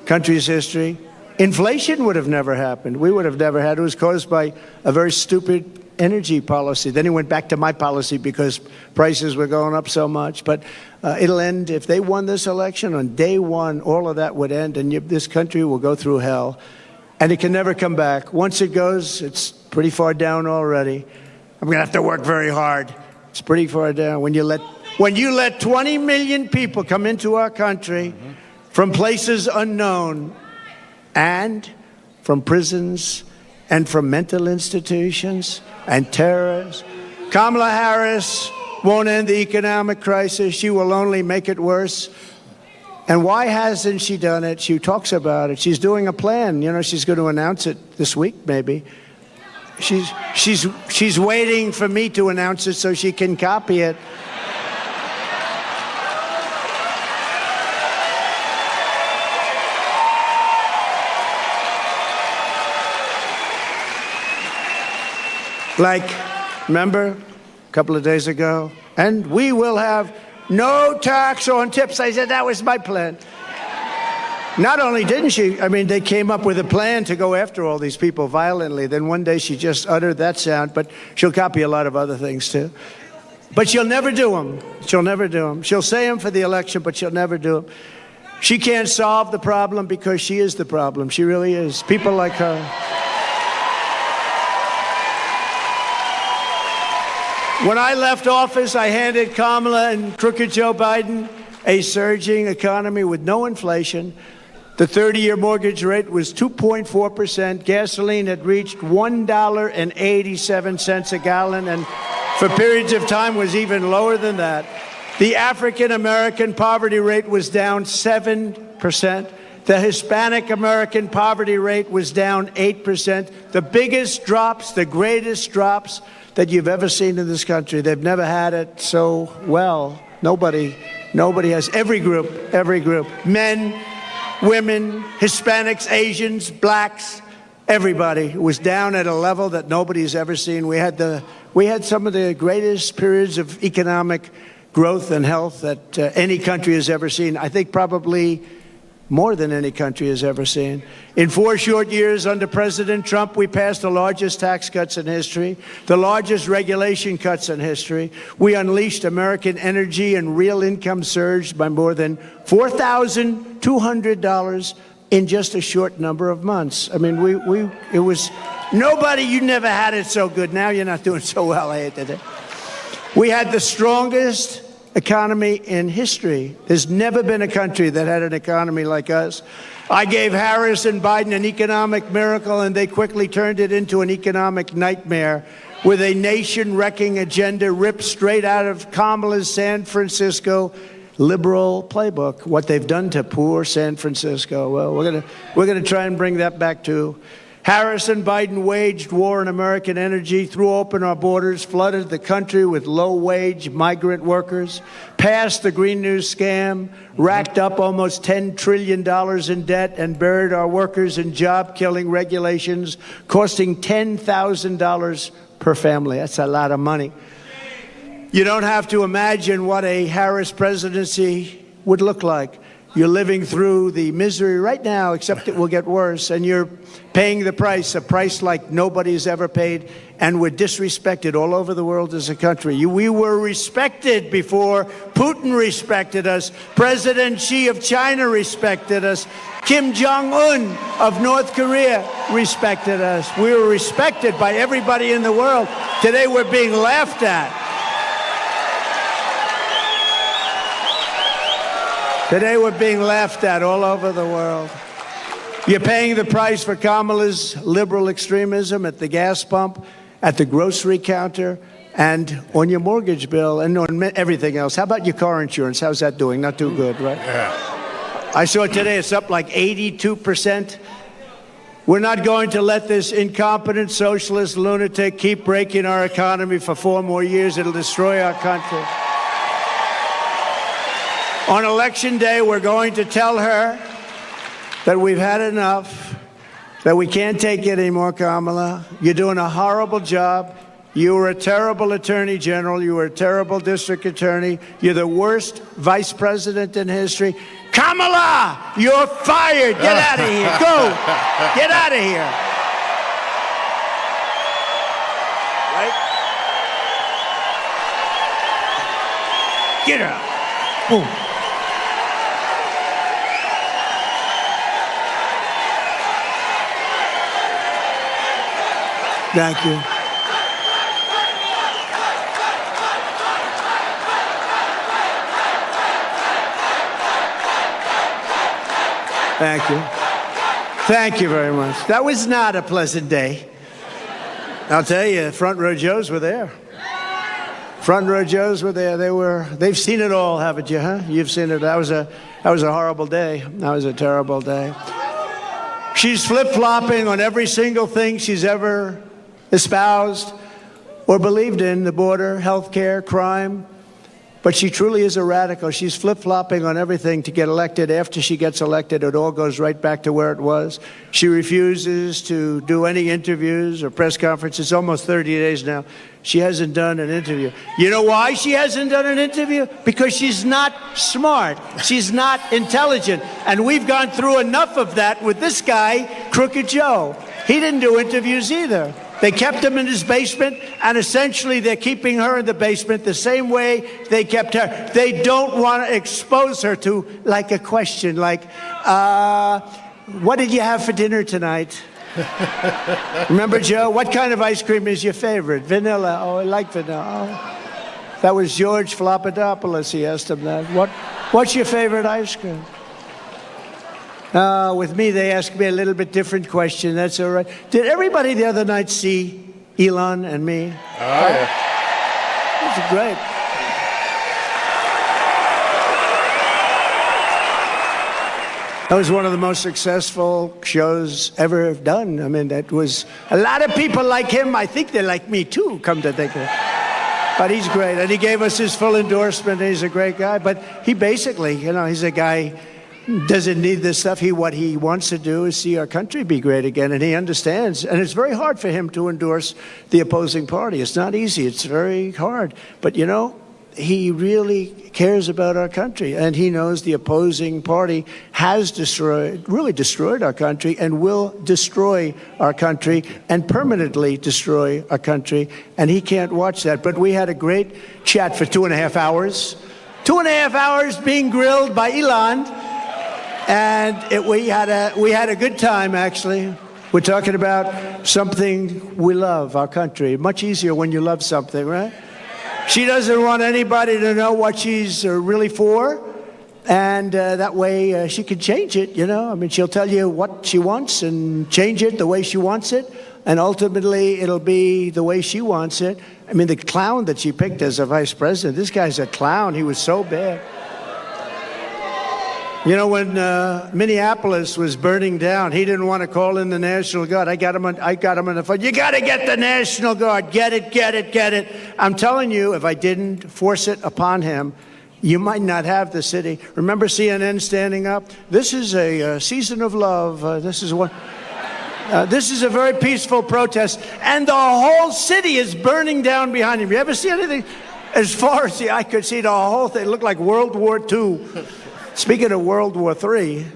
country's history. Inflation would have never happened. We would have never had it. It was caused by a very stupid energy policy. Then he went back to my policy because prices were going up so much. But it'll end. If they won this election on day one, all of that would end, and this country will go through hell. And it can never come back. Once it goes, it's pretty far down already. I'm going to have to work very hard. It's pretty far down. When you let 20 million people come into our country from places unknown and from prisons and from mental institutions and terrorists, Kamala Harris won't end the economic crisis. She will only make it worse. And why hasn't she done it? She talks about it. She's doing a plan. You know, she's going to announce it this week, maybe. She's waiting for me to announce it so she can copy it. Like, remember a couple of days ago? And we will have no tax on tips. I said that was my plan. Not only didn't she, I mean, they came up with a plan to go after all these people violently. Then one day she just uttered that sound, but she'll copy a lot of other things too. But she'll never do them. She'll never do them. She'll say them for the election, but she'll never do them. She can't solve the problem because she is the problem. She really is. People like her. When I left office, I handed Kamala and crooked Joe Biden a surging economy with no inflation. The 30-year mortgage rate was 2.4%. Gasoline had reached $1.87 a gallon, and for periods of time was even lower than that. The African American poverty rate was down 7%. The Hispanic American poverty rate was down 8%. The biggest drops, the greatest drops that you've ever seen in this country. They've never had it so well. Nobody has. Every group, men, women, Hispanics, Asians, blacks, everybody was down at a level that nobody's ever seen. We had some of the greatest periods of economic growth and health that any country has ever seen. I think probably more than any country has ever seen. In 4 short years under President Trump, we passed the largest tax cuts in history, the largest regulation cuts in history. We unleashed American energy and real income surged by more than $4,200 in just a short number of months. I mean, it was nobody, you never had it so good. Now you're not doing so well, I hate to say. We had the strongest economy in history. There's never been a country that had an economy like us. I gave Harris and Biden an economic miracle, and they quickly turned it into an economic nightmare with a nation-wrecking agenda ripped straight out of Kamala's San Francisco liberal playbook. What they've done to poor San Francisco. Well, we're gonna try and bring that back too. Harris and Biden waged war on American energy, threw open our borders, flooded the country with low-wage migrant workers, passed the Green New scam, racked up almost $10 trillion in debt, and buried our workers in job-killing regulations, costing $10,000 per family. That's a lot of money. You don't have to imagine what a Harris presidency would look like. You're living through the misery right now, except it will get worse, and you're paying the price, a price like nobody's ever paid, and we're disrespected all over the world as a country. We were respected before Putin respected us, President Xi of China respected us, Kim Jong-un of North Korea respected us. We were respected by everybody in the world. Today we're being laughed at. Today we're being laughed at all over the world. You're paying the price for Kamala's liberal extremism at the gas pump, at the grocery counter, and on your mortgage bill, and on everything else. How about your car insurance? How's that doing? Not too good, right? Yeah. I saw today it's up like 82%. We're not going to let this incompetent socialist lunatic keep breaking our economy for 4 more years. It'll destroy our country. On Election Day, we're going to tell her that we've had enough, that we can't take it anymore, Kamala. You're doing a horrible job. You were a terrible attorney general. You were a terrible district attorney. You're the worst vice president in history. Kamala, you're fired. Get out of here. Go. Get out of here. Right? Get out. Boom. Thank you. Thank you. Thank you very much. That was not a pleasant day. I'll tell you, front row Joes were there. Front row Joes were there. They've seen it all, haven't you, huh? You've seen it. That was a horrible day. That was a terrible day. She's flip-flopping on every single thing she's ever espoused or believed in, the border, health care, crime. But she truly is a radical. She's flip-flopping on everything to get elected. After she gets elected, it all goes right back to where it was. She refuses to do any interviews or press conferences. Almost 30 days now. She hasn't done an interview. You know why she hasn't done an interview? Because she's not smart. She's not intelligent. And we've gone through enough of that with this guy, Crooked Joe. He didn't do interviews either. They kept him in his basement, and essentially they're keeping her in the basement the same way they kept her. They don't want to expose her to, like, a question like, what did you have for dinner tonight? Remember, Joe? What kind of ice cream is your favorite? Vanilla. Oh, I like vanilla. Oh. That was George Flopadopoulos. He asked him that. What's your favorite ice cream? With me, they ask me a little bit different question. That's all right. Did everybody the other night see Elon and me? Oh, yeah. That's great. That was one of the most successful shows ever done. I mean, that was a lot of people like him. I think they like me too, come to think of it. But he's great, and he gave us his full endorsement. He's a great guy. But he basically, he's a guy doesn't need this stuff. What he wants to do is see our country be great again, and he understands. And it's very hard for him to endorse the opposing party. It's not easy. It's very hard. But he really cares about our country, and he knows the opposing party has really destroyed our country and will destroy our country and permanently destroy our country, and he can't watch that. But we had a great chat for 2.5 hours. 2.5 hours being grilled by Elon, and we had a good time, actually. We're talking about something we love, our country. Much easier when you love something, right? She doesn't want anybody to know what she's really for, and that way she can change it, I mean, she'll tell you what she wants and change it the way she wants it, and ultimately it'll be the way she wants it. I mean, the clown that she picked as a vice president, this guy's a clown. He was so bad. When Minneapolis was burning down, he didn't want to call in the National Guard. I got him on the phone. You got to get the National Guard. Get it. I'm telling you, if I didn't force it upon him, you might not have the city. Remember CNN standing up? This is a season of love. This is a very peaceful protest, and the whole city is burning down behind him. You ever see anything? As far as the eye could see, the whole thing looked like World War II. Speaking of World War III,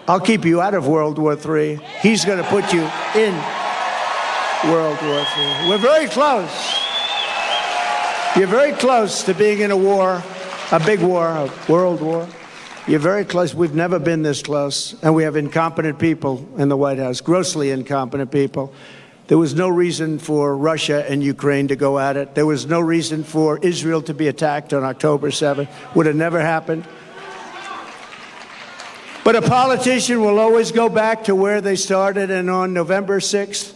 I'll keep you out of World War III. He's going to put you in World War III. We're very close. You're very close to being in a war, a big war, a world war. You're very close. We've never been this close. And we have incompetent people in the White House, grossly incompetent people. There was no reason for Russia and Ukraine to go at it. There was no reason for Israel to be attacked on October 7th. Would have never happened. But a politician will always go back to where they started, and on November 6th,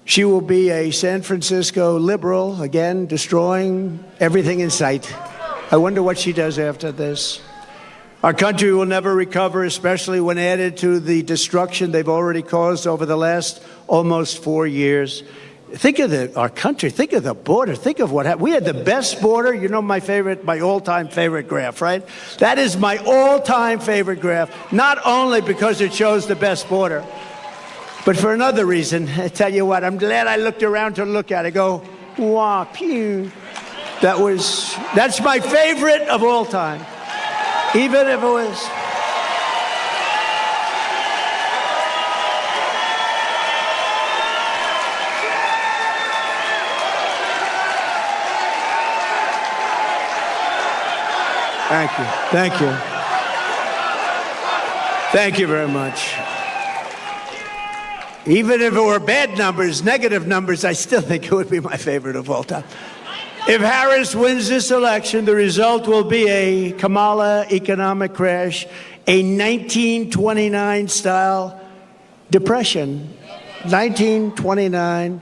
she will be a San Francisco liberal, again, destroying everything in sight. I wonder what she does after this. Our country will never recover, especially when added to the destruction they've already caused over the last almost 4 years. Think of our country. Think of the border. Think of what happened. We had the best border. My all-time favorite graph, right? That is my all-time favorite graph, not only because it shows the best border, but for another reason. I tell you what, I'm glad I looked around to look at it. Go, wah, pew. That's my favorite of all time. Even if it was... Thank you. Thank you very much. Even if it were bad numbers, negative numbers, I still think it would be my favorite of all time. If Harris wins this election, the result will be a Kamala economic crash, a 1929-style depression. 1929.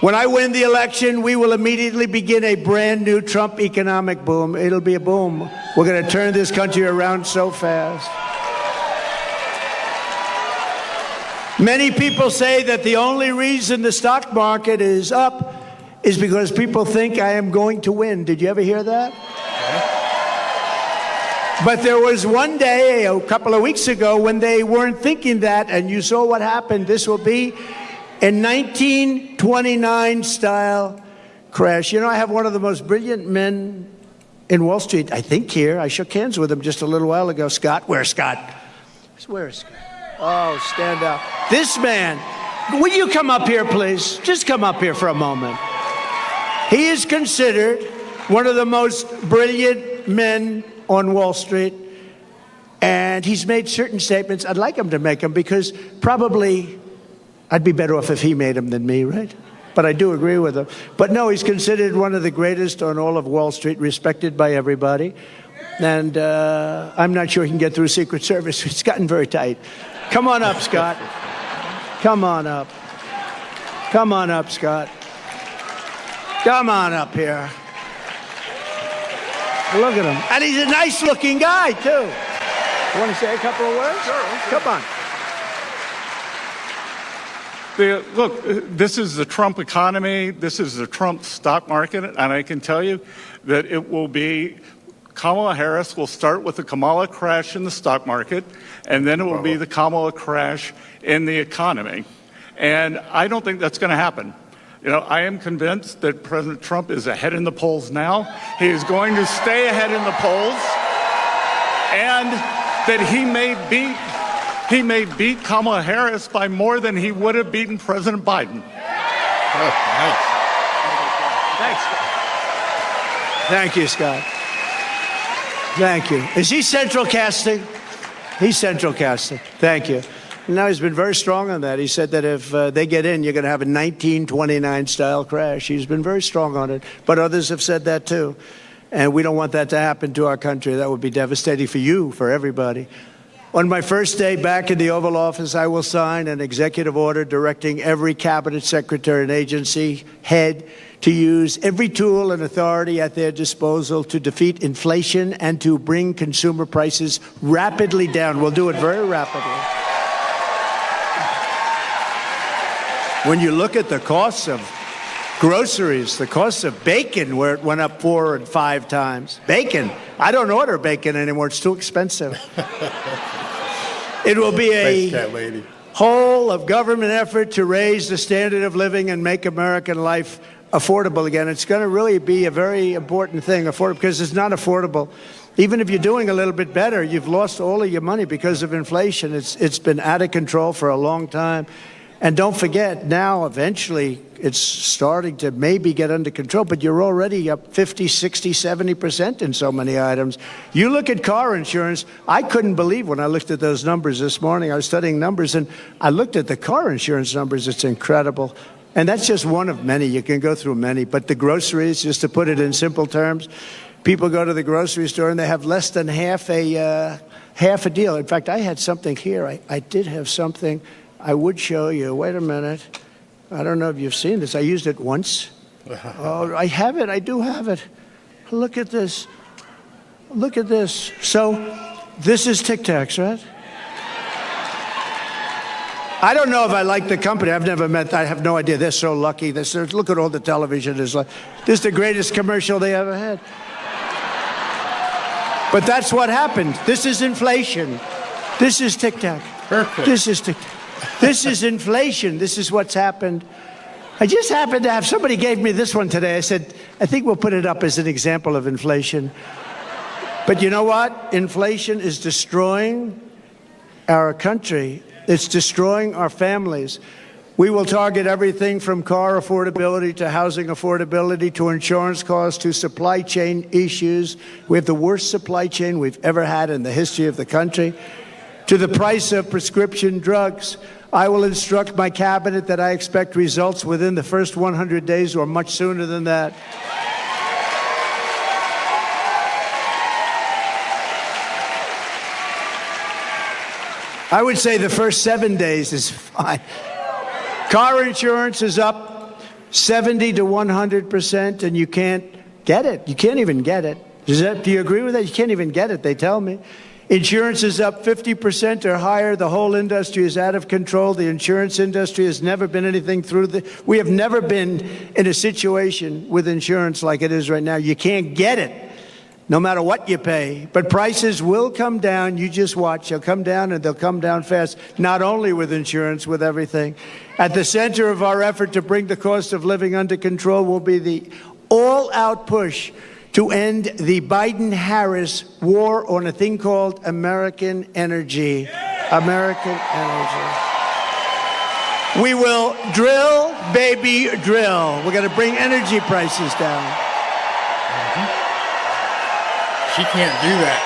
When I win the election, we will immediately begin a brand new Trump economic boom. It'll be a boom. We're going to turn this country around so fast. Many people say that the only reason the stock market is up is because people think I am going to win. Did you ever hear that? But there was one day, a couple of weeks ago, when they weren't thinking that, and you saw what happened. This will be a 1929-style crash. I have one of the most brilliant men in Wall Street, I think, here. I shook hands with him just a little while ago. Scott. Where's Scott? Where's Scott? Oh, stand up. This man, will you come up here, please? Just come up here for a moment. He is considered one of the most brilliant men on Wall Street, and he's made certain statements. I'd like him to make them because probably I'd be better off if he made them than me, right? But I do agree with him. But no, he's considered one of the greatest on all of Wall Street, respected by everybody. And I'm not sure he can get through Secret Service. It's gotten very tight. Come on up, Scott. Come on up. Come on up, Scott. Come on up here. Look at him. And he's a nice-looking guy, too. You want to say a couple of words? Sure. Come on. Look, this is the Trump economy. This is the Trump stock market. And I can tell you that it will be Kamala Harris will start with the Kamala crash in the stock market, and then it will be the Kamala crash in the economy. And I don't think that's going to happen. You know, I am convinced that President Trump is ahead in the polls now. He is going to stay ahead in the polls, and that he may beat Kamala Harris by more than he would have beaten President Biden. Oh, nice. Thanks. Thank you, Scott. Thank you. Is he central casting? He's central casting. Thank you. No, he's been very strong on that. He said that if they get in, you're going to have a 1929 style crash. He's been very strong on it. But others have said that too. And we don't want that to happen to our country. That would be devastating for you, for everybody. On my first day back in the Oval Office, I will sign an executive order directing every cabinet secretary and agency head to use every tool and authority at their disposal to defeat inflation and to bring consumer prices rapidly down. We'll do it very rapidly. When you look at the costs of groceries, the cost of bacon, where it went up 4 and 5 times. Bacon. I don't order bacon anymore. It's too expensive. It will be a whole of government effort to raise the standard of living and make American life affordable again. It's going to really be a very important thing, affordable, because it's not affordable. Even if you're doing a little bit better, you've lost all of your money because of inflation. It's been out of control for a long time. And don't forget, now, eventually, it's starting to maybe get under control, but you're already up 50, 60, 70% in so many items. You look at car insurance. I couldn't believe when I looked at those numbers this morning. I was studying numbers, and I looked at the car insurance numbers. It's incredible. And that's just one of many. You can go through many. But the groceries, just to put it in simple terms, people go to the grocery store, and they have less than half a deal. In fact, I had something here. I did have something I would show you. Wait a minute. I don't know if you've seen this. I used it once. Oh, I have it. I do have it. Look at this. Look at this. So this is Tic Tacs, right? I don't know if I like the company. I've never met. I have no idea. They're so lucky. Look at all the television. This is the greatest commercial they ever had. But that's what happened. This is inflation. This is Tic Tac. Perfect. This is Tic Tac. This is inflation. This is what's happened. I just happened to have, somebody gave me this one today. I said, I think we'll put it up as an example of inflation. But you know what? Inflation is destroying our country. It's destroying our families. We will target everything from car affordability to housing affordability to insurance costs to supply chain issues. We have the worst supply chain we've ever had in the history of the country. To the price of prescription drugs. I will instruct my cabinet that I expect results within the first 100 days or much sooner than that. I would say the first 7 days is fine. Car insurance is up 70 to 100%, and you can't get it. You can't even get it. Do you agree with that? You can't even get it, they tell me. Insurance is up 50% or higher. The whole industry is out of control. The insurance industry has never been anything we have never been in a situation with insurance like it is right now. You can't get it, no matter what you pay. But prices will come down. You just watch. They'll come down, and they'll come down fast, not only with insurance, with everything. At the center of our effort to bring the cost of living under control will be the all-out push to end the Biden-Harris war on a thing called American energy. American energy. We will drill, baby, drill. We're going to bring energy prices down. She can't do that.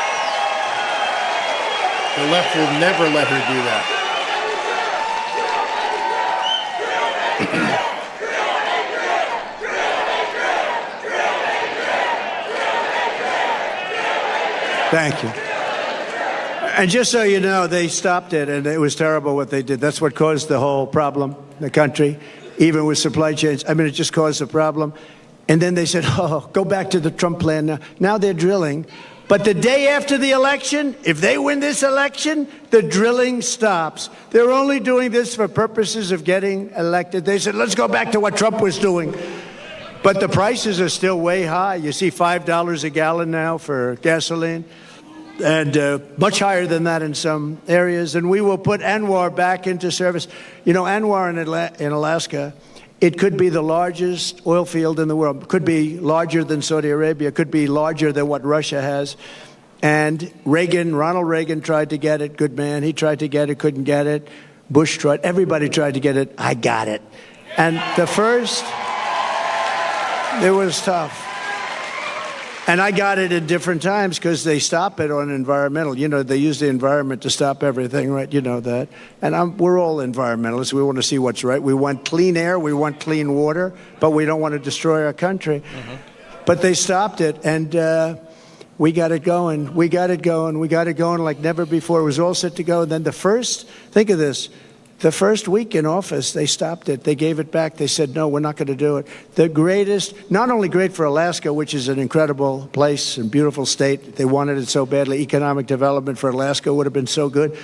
The left will never let her do that. Thank you. And just so you know, they stopped it, and it was terrible what they did. That's what caused the whole problem in the country, even with supply chains. I mean, it just caused a problem. And then they said, oh, go back to the Trump plan now. Now they're drilling. But the day after the election, if they win this election, the drilling stops. They're only doing this for purposes of getting elected. They said, let's go back to what Trump was doing. But the prices are still way high. You see $5 a gallon now for gasoline, and much higher than that in some areas. And we will put ANWR back into service. You know, ANWR in Alaska, it could be the largest oil field in the world. It could be larger than Saudi Arabia. It could be larger than what Russia has. And Ronald Reagan tried to get it. Good man. He tried to get it, couldn't get it. Bush tried. Everybody tried to get it. I got it. And it was tough. And I got it at different times because they stop it on environmental. You know, they use the environment to stop everything, right? You know that. And we're all environmentalists. We want to see what's right. We want clean air. We want clean water. But we don't want to destroy our country. But they stopped it. And we got it going. We got it going. We got it going like never before. It was all set to go. And then think of this. The first week in office, they stopped it. They gave it back. They said, no, we're not going to do it. The greatest, not only great for Alaska, which is an incredible place and beautiful state. They wanted it so badly. Economic development for Alaska would have been so good.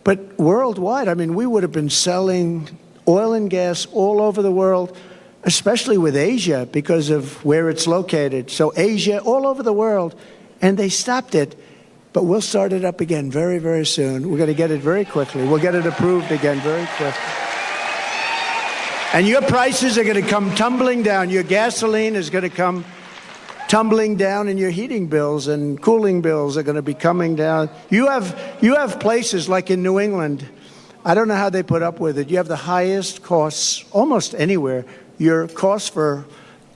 But worldwide, I mean, we would have been selling oil and gas all over the world, especially with Asia because of where it's located. So Asia, all over the world. And they stopped it. But we'll start it up again very, very soon. We're going to get it very quickly. We'll get it approved again very quickly. And your prices are going to come tumbling down. Your gasoline is going to come tumbling down, and your heating bills and cooling bills are going to be coming down. You have places like in New England. I don't know how they put up with it. You have the highest costs almost anywhere. Your costs for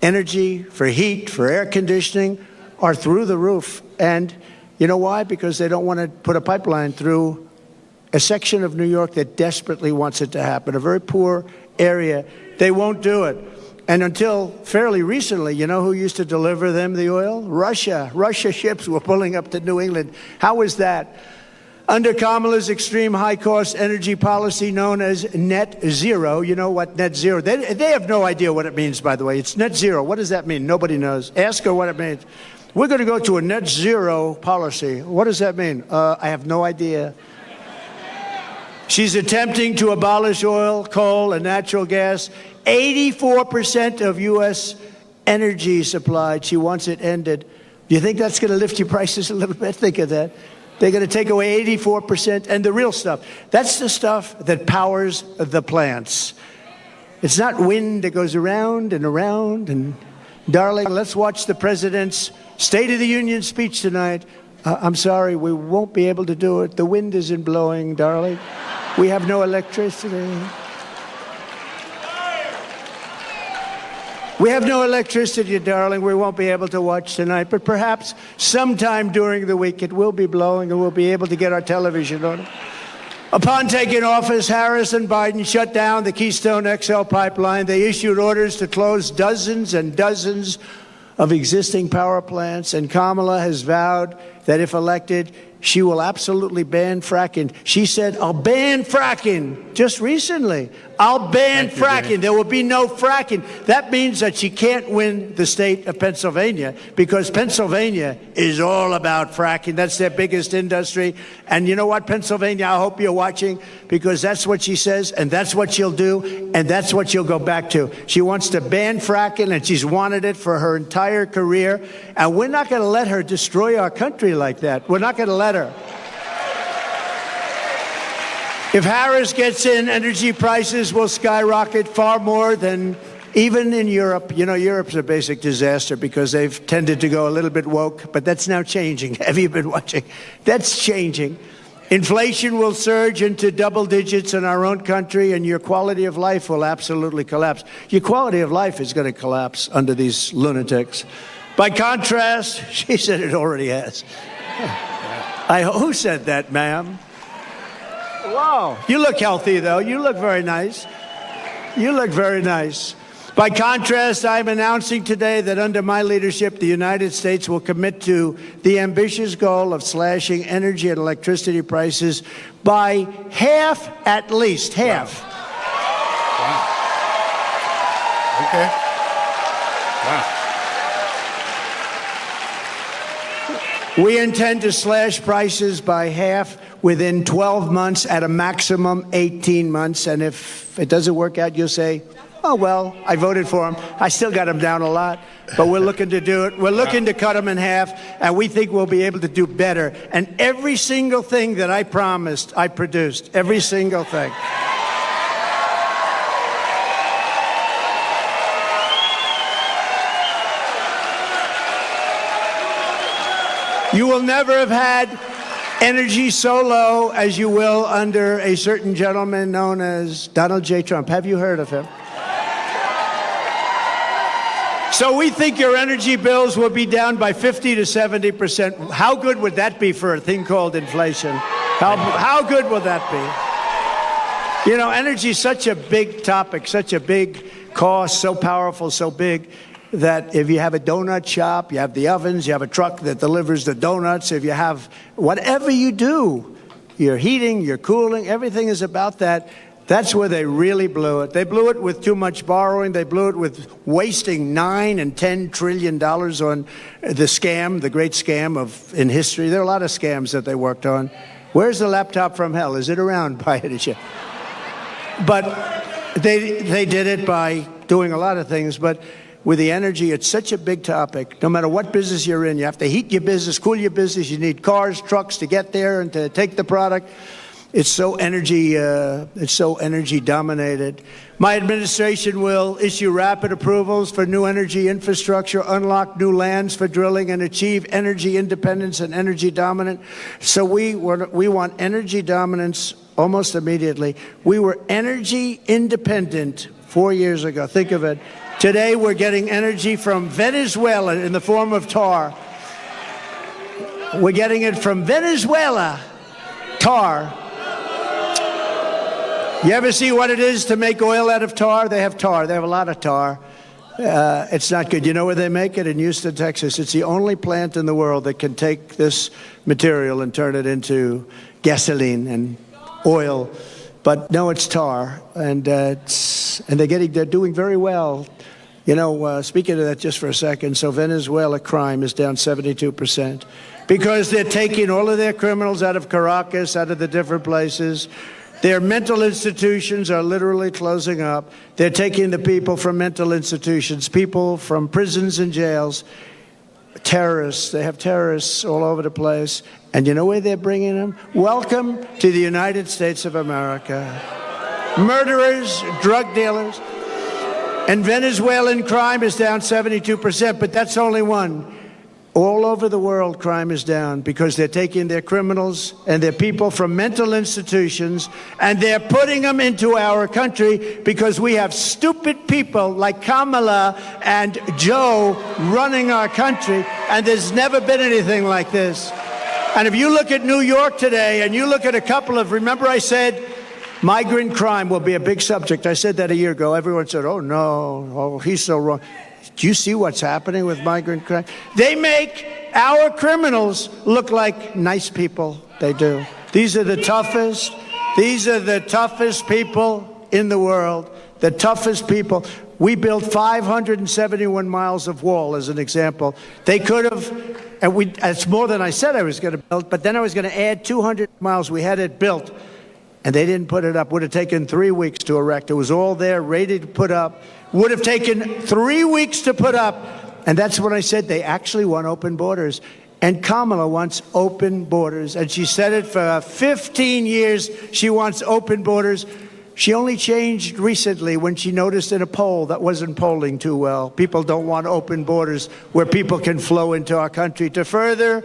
energy, for heat, for air conditioning are through the roof. And you know why? Because they don't want to put a pipeline through a section of New York that desperately wants it to happen, a very poor area. They won't do it. And until fairly recently, you know who used to deliver them the oil? Russia. Russia ships were pulling up to New England. How was that? Under Kamala's extreme high-cost energy policy known as net zero, you know what net zero, they have no idea what it means, by the way. It's net zero. What does that mean? Nobody knows. Ask her what it means. We're going to go to a net zero policy. What does that mean? I have no idea. She's attempting to abolish oil, coal, and natural gas. 84% of U.S. energy supply. She wants it ended. Do you think that's going to lift your prices a little bit? Think of that. They're going to take away 84%. And the real stuff, that's the stuff that powers the plants. It's not wind that goes around and around. And darling, let's watch the president's State of the Union speech tonight. I'm sorry, we won't be able to do it. The wind isn't blowing, darling. We have no electricity. We have no electricity, darling. We won't be able to watch tonight. But perhaps sometime during the week it will be blowing and we'll be able to get our television on it. Upon taking office, Harris and Biden shut down the Keystone XL pipeline. They issued orders to close dozens and dozens of existing power plants, and Kamala has vowed that if elected, she will absolutely ban fracking. She said, I'll ban fracking just recently. I'll ban fracking. There will be no fracking. That means that she can't win the state of Pennsylvania because Pennsylvania is all about fracking. That's their biggest industry. And you know what, Pennsylvania, I hope you're watching because that's what she says and that's what she'll do and that's what she'll go back to. She wants to ban fracking and she's wanted it for her entire career. And we're not going to let her destroy our country like that. We're not going to let her. If Harris gets in, energy prices will skyrocket far more than even in Europe. You know, Europe's a basic disaster because they've tended to go a little bit woke, but that's now changing. Have you been watching? That's changing. Inflation will surge into double digits in our own country, and your quality of life will absolutely collapse. Your quality of life is going to collapse under these lunatics. By contrast, she said it already has. Who said that, ma'am? Wow. You look healthy, though. You look very nice. You look very nice. By contrast, I'm announcing today that under my leadership, the United States will commit to the ambitious goal of slashing energy and electricity prices by half, at least half. Wow. Okay. Wow. We intend to slash prices by half within 12 months, at a maximum 18 months. And if it doesn't work out, you'll say, oh, well, I voted for him. I still got him down a lot, but we're looking to do it. We're looking to cut him in half, and we think we'll be able to do better. And every single thing that I promised, I produced. Every single thing. You will never have had energy so low as you will under a certain gentleman known as Donald J. Trump. Have you heard of him? So we think your energy bills will be down by 50 to 70%. How good would that be for a thing called inflation? How good will that be? You know, energy is such a big topic, such a big cost, so powerful, so big, that if you have a donut shop, you have the ovens, you have a truck that delivers the donuts, if you have whatever you do, your heating, your cooling, everything is about that. That's where they really blew it. They blew it with too much borrowing. They blew it with wasting $9 and $10 trillion on the scam, the great scam in history. There are a lot of scams that they worked on. Where's the laptop from hell? Is it around? Buy it. But they did it by doing a lot of things. But with the energy, it's such a big topic. No matter what business you're in, you have to heat your business, cool your business. You need cars, trucks to get there and to take the product. It's so energy dominated. My administration will issue rapid approvals for new energy infrastructure, unlock new lands for drilling, and achieve energy independence and energy dominance. So we want energy dominance almost immediately. We were energy independent 4 years ago. Think of it. Today we're getting energy from Venezuela in the form of tar. We're getting it from Venezuela, tar. You ever see what it is to make oil out of tar? They have tar. They have a lot of tar. It's not good. You know where they make it? In Houston, Texas. It's the only plant in the world that can take this material and turn it into gasoline and oil. But no, it's tar, and they're doing very well. You know, speaking of that just for a second, so Venezuela crime is down 72% because they're taking all of their criminals out of Caracas, out of the different places. Their mental institutions are literally closing up. They're taking the people from mental institutions, people from prisons and jails, terrorists. They have terrorists all over the place. And you know where they're bringing them? Welcome to the United States of America. Murderers, drug dealers. And Venezuelan crime is down 72%, but that's only one. All over the world, crime is down because they're taking their criminals and their people from mental institutions and they're putting them into our country because we have stupid people like Kamala and Joe running our country, and there's never been anything like this. And if you look at New York today and you look at a couple of, remember I said migrant crime will be a big subject. I said that a year ago. Everyone said, oh no, oh, he's so wrong. Do you see what's happening with migrant crime? They make our criminals look like nice people. They do. These are the toughest. These are the toughest people in the world. The toughest people. We built 571 miles of wall, as an example. They could have, and it's more than I said I was going to build, but then I was going to add 200 miles. We had it built, and they didn't put it up. Would have taken 3 weeks to erect. It was all there, ready to put up. Would have taken 3 weeks to put up. And that's when I said they actually want open borders. And Kamala wants open borders. And she said it for 15 years. She wants open borders. She only changed recently when she noticed in a poll that wasn't polling too well. People don't want open borders where people can flow into our country. To further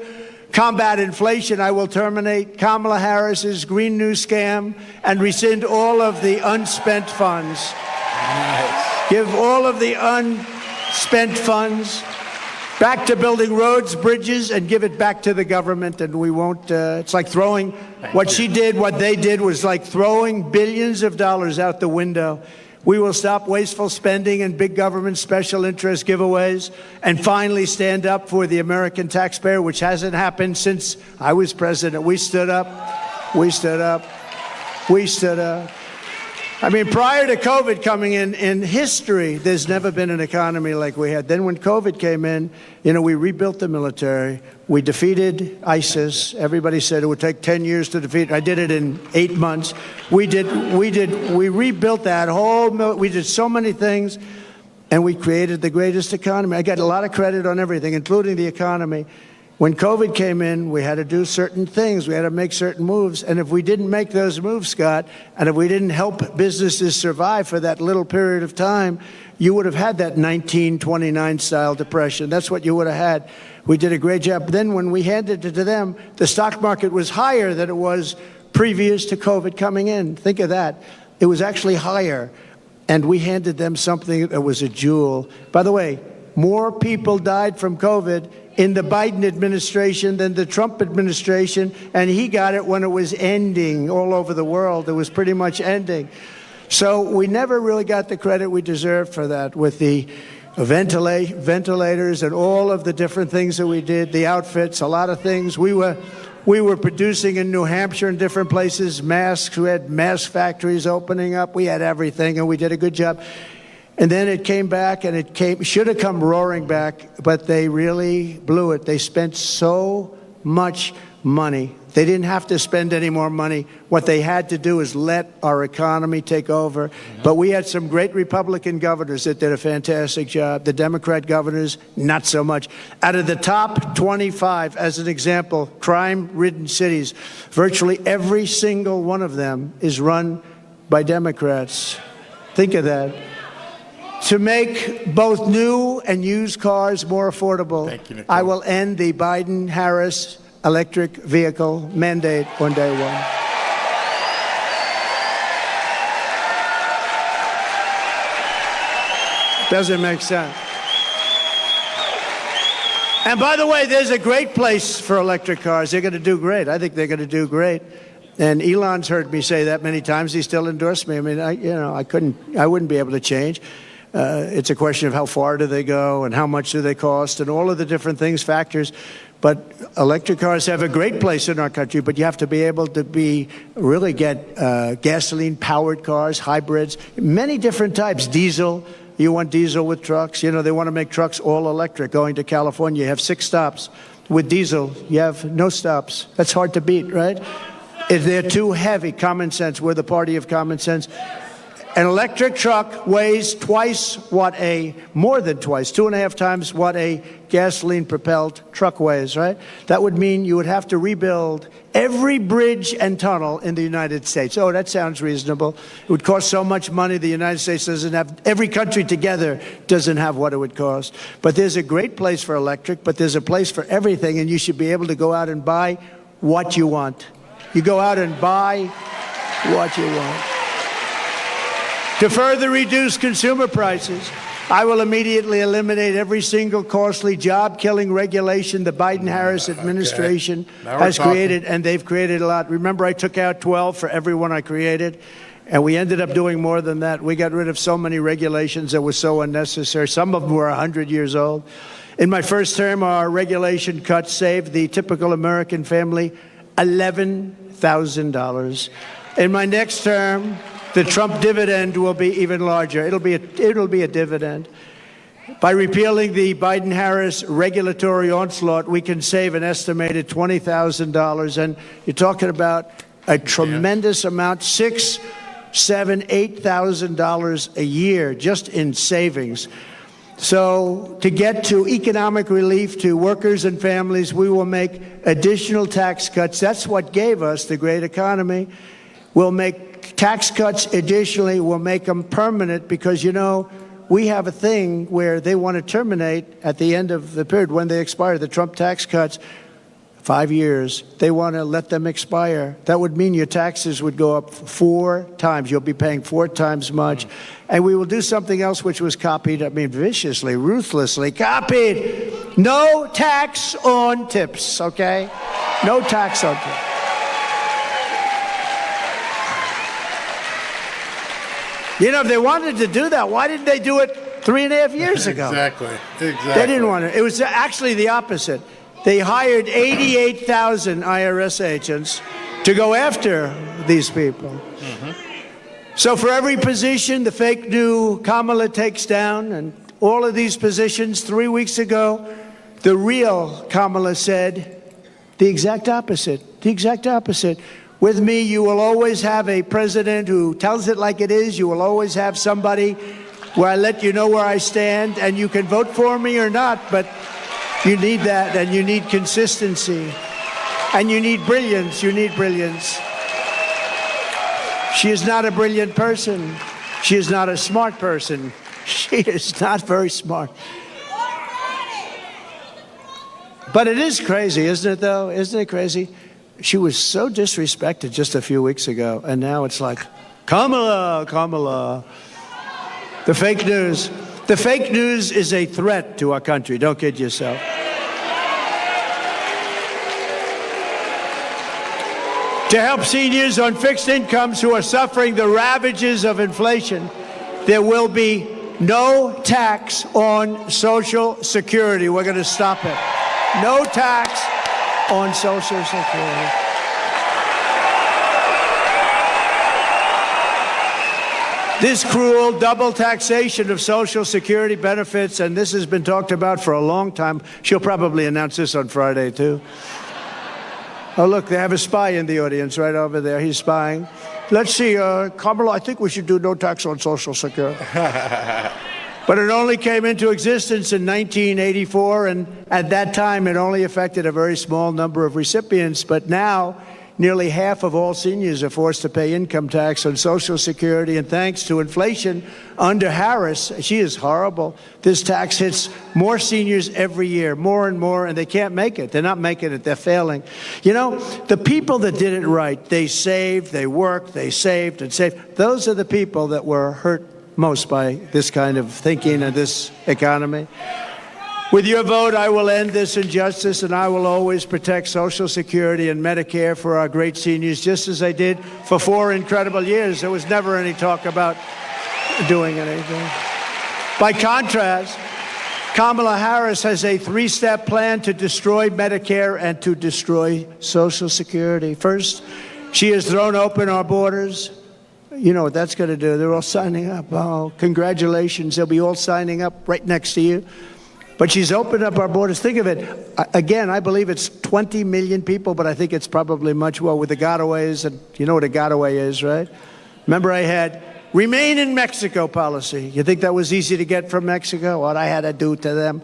combat inflation, I will terminate Kamala Harris's Green New Scam and rescind all of the unspent funds. Nice. Give all of the unspent funds back to building roads, bridges, and give it back to the government. And we won't, it's like throwing, what she did, what they did was like throwing billions of dollars out the window. We will stop wasteful spending and big government special interest giveaways and finally stand up for the American taxpayer, which hasn't happened since I was president. We stood up. We stood up. We stood up. I mean, prior to COVID coming in history, there's never been an economy like we had. Then when COVID came in, we rebuilt the military. We defeated ISIS. Everybody said it would take 10 years to defeat. I did it in 8 months. We rebuilt that whole, we did so many things, and we created the greatest economy. I got a lot of credit on everything, including the economy. When COVID came in, we had to do certain things. We had to make certain moves. And if we didn't make those moves, Scott, and if we didn't help businesses survive for that little period of time, you would have had that 1929-style depression. That's what you would have had. We did a great job. Then when we handed it to them, the stock market was higher than it was previous to COVID coming in. Think of that. It was actually higher. And we handed them something that was a jewel. By the way, more people died from COVID in the Biden administration than the Trump administration, and he got it when it was ending all over the world. It was pretty much ending. So we never really got the credit we deserved for that with the ventilators and all of the different things that we did, the outfits, a lot of things. We were producing in New Hampshire and different places, masks. We had mask factories opening up. We had everything, and we did a good job. And then it came back, and it should have come roaring back, but they really blew it. They spent so much money. They didn't have to spend any more money. What they had to do is let our economy take over. But we had some great Republican governors that did a fantastic job. The Democrat governors, not so much. Out of the top 25, as an example, crime-ridden cities, virtually every single one of them is run by Democrats. Think of that. To make both new and used cars more affordable, I will end the Biden-Harris electric vehicle mandate on day one. Doesn't make sense. And by the way, there's a great place for electric cars. They're going to do great. I think they're going to do great. And Elon's heard me say that many times. He still endorsed me. I mean, I wouldn't be able to change. It's a question of how far do they go and how much do they cost and all of the different things, factors. But electric cars have a great place in our country, but you have to be able to really get gasoline-powered cars, hybrids, many different types, diesel. You want diesel with trucks. They want to make trucks all electric. Going to California, you have 6 stops. With diesel, you have no stops. That's hard to beat, right? If they're too heavy, common sense. We're the party of common sense. An electric truck weighs more than twice, 2.5 times what a gasoline-propelled truck weighs, right? That would mean you would have to rebuild every bridge and tunnel in the United States. Oh, that sounds reasonable. It would cost so much money. The United States doesn't have, every country together doesn't have what it would cost. But there's a great place for electric, but there's a place for everything, and you should be able to go out and buy what you want. You go out and buy what you want. To further reduce consumer prices, I will immediately eliminate every single costly job-killing regulation the Biden-Harris administration has created, and they've created a lot. Remember, I took out 12 for every one I created, and we ended up doing more than that. We got rid of so many regulations that were so unnecessary. Some of them were 100 years old. In my first term, our regulation cuts saved the typical American family $11,000. In my next term, the Trump dividend will be even larger. It'll be a dividend. By repealing the Biden-Harris regulatory onslaught, we can save an estimated $20,000. And you're talking about a tremendous amount, $6,000, $7,000, $8,000 a year just in savings. So to get to economic relief to workers and families, we will make additional tax cuts. That's what gave us the great economy. We'll make tax cuts additionally, we'll make them permanent because, we have a thing where they want to terminate at the end of the period when they expire. The Trump tax cuts, 5 years, they want to let them expire. That would mean your taxes would go up 4 times. You'll be paying 4 times much. And we will do something else which was copied, viciously, ruthlessly copied. No tax on tips, okay? No tax on tips. If they wanted to do that, why didn't they do it 3.5 years ago? Exactly. They didn't want to. It was actually the opposite. They hired 88,000 IRS agents to go after these people. So for every position the fake new Kamala takes down, and all of these positions, 3 weeks ago, the real Kamala said the exact opposite, the exact opposite. With me, you will always have a president who tells it like it is. You will always have somebody where I let you know where I stand, and you can vote for me or not, but you need that, and you need consistency, and you need brilliance. You need brilliance. She is not a brilliant person. She is not a smart person. She is not very smart. But it is crazy, isn't it, though? Isn't it crazy? She was so disrespected just a few weeks ago, and now it's like, Kamala, Kamala. The fake news. The fake news is a threat to our country. Don't kid yourself. To help seniors on fixed incomes who are suffering the ravages of inflation, there will be no tax on Social Security. We're going to stop it. No tax on Social Security. This cruel double taxation of Social Security benefits, and this has been talked about for a long time. She'll probably announce this on Friday, too. Oh, look, they have a spy in the audience right over there. He's spying. Let's see, Kamala, I think we should do no tax on Social Security. But it only came into existence in 1984, and at that time it only affected a very small number of recipients. But now, nearly half of all seniors are forced to pay income tax on Social Security, and thanks to inflation under Harris, she is horrible. This tax hits more seniors every year, more and more, and they can't make it. They're not making it. They're failing. You know, the people that did it right, they saved, they worked, they saved and saved. Those are the people that were hurt most by this kind of thinking and this economy. With your vote, I will end this injustice, and I will always protect Social Security and Medicare for our great seniors, just as I did for 4 incredible years. There was never any talk about doing anything. By contrast, Kamala Harris has a 3-step plan to destroy Medicare and to destroy Social Security. First, she has thrown open our borders. You know what that's going to do. They're all signing up. Oh, congratulations. They'll be all signing up right next to you. But she's opened up our borders. Think of it. Again, I believe it's 20 million people, but I think it's probably much more with the gotaways. And you know what a gotaway is, right? Remember, I had remain in Mexico policy. You think that was easy to get from Mexico? What I had to do to them.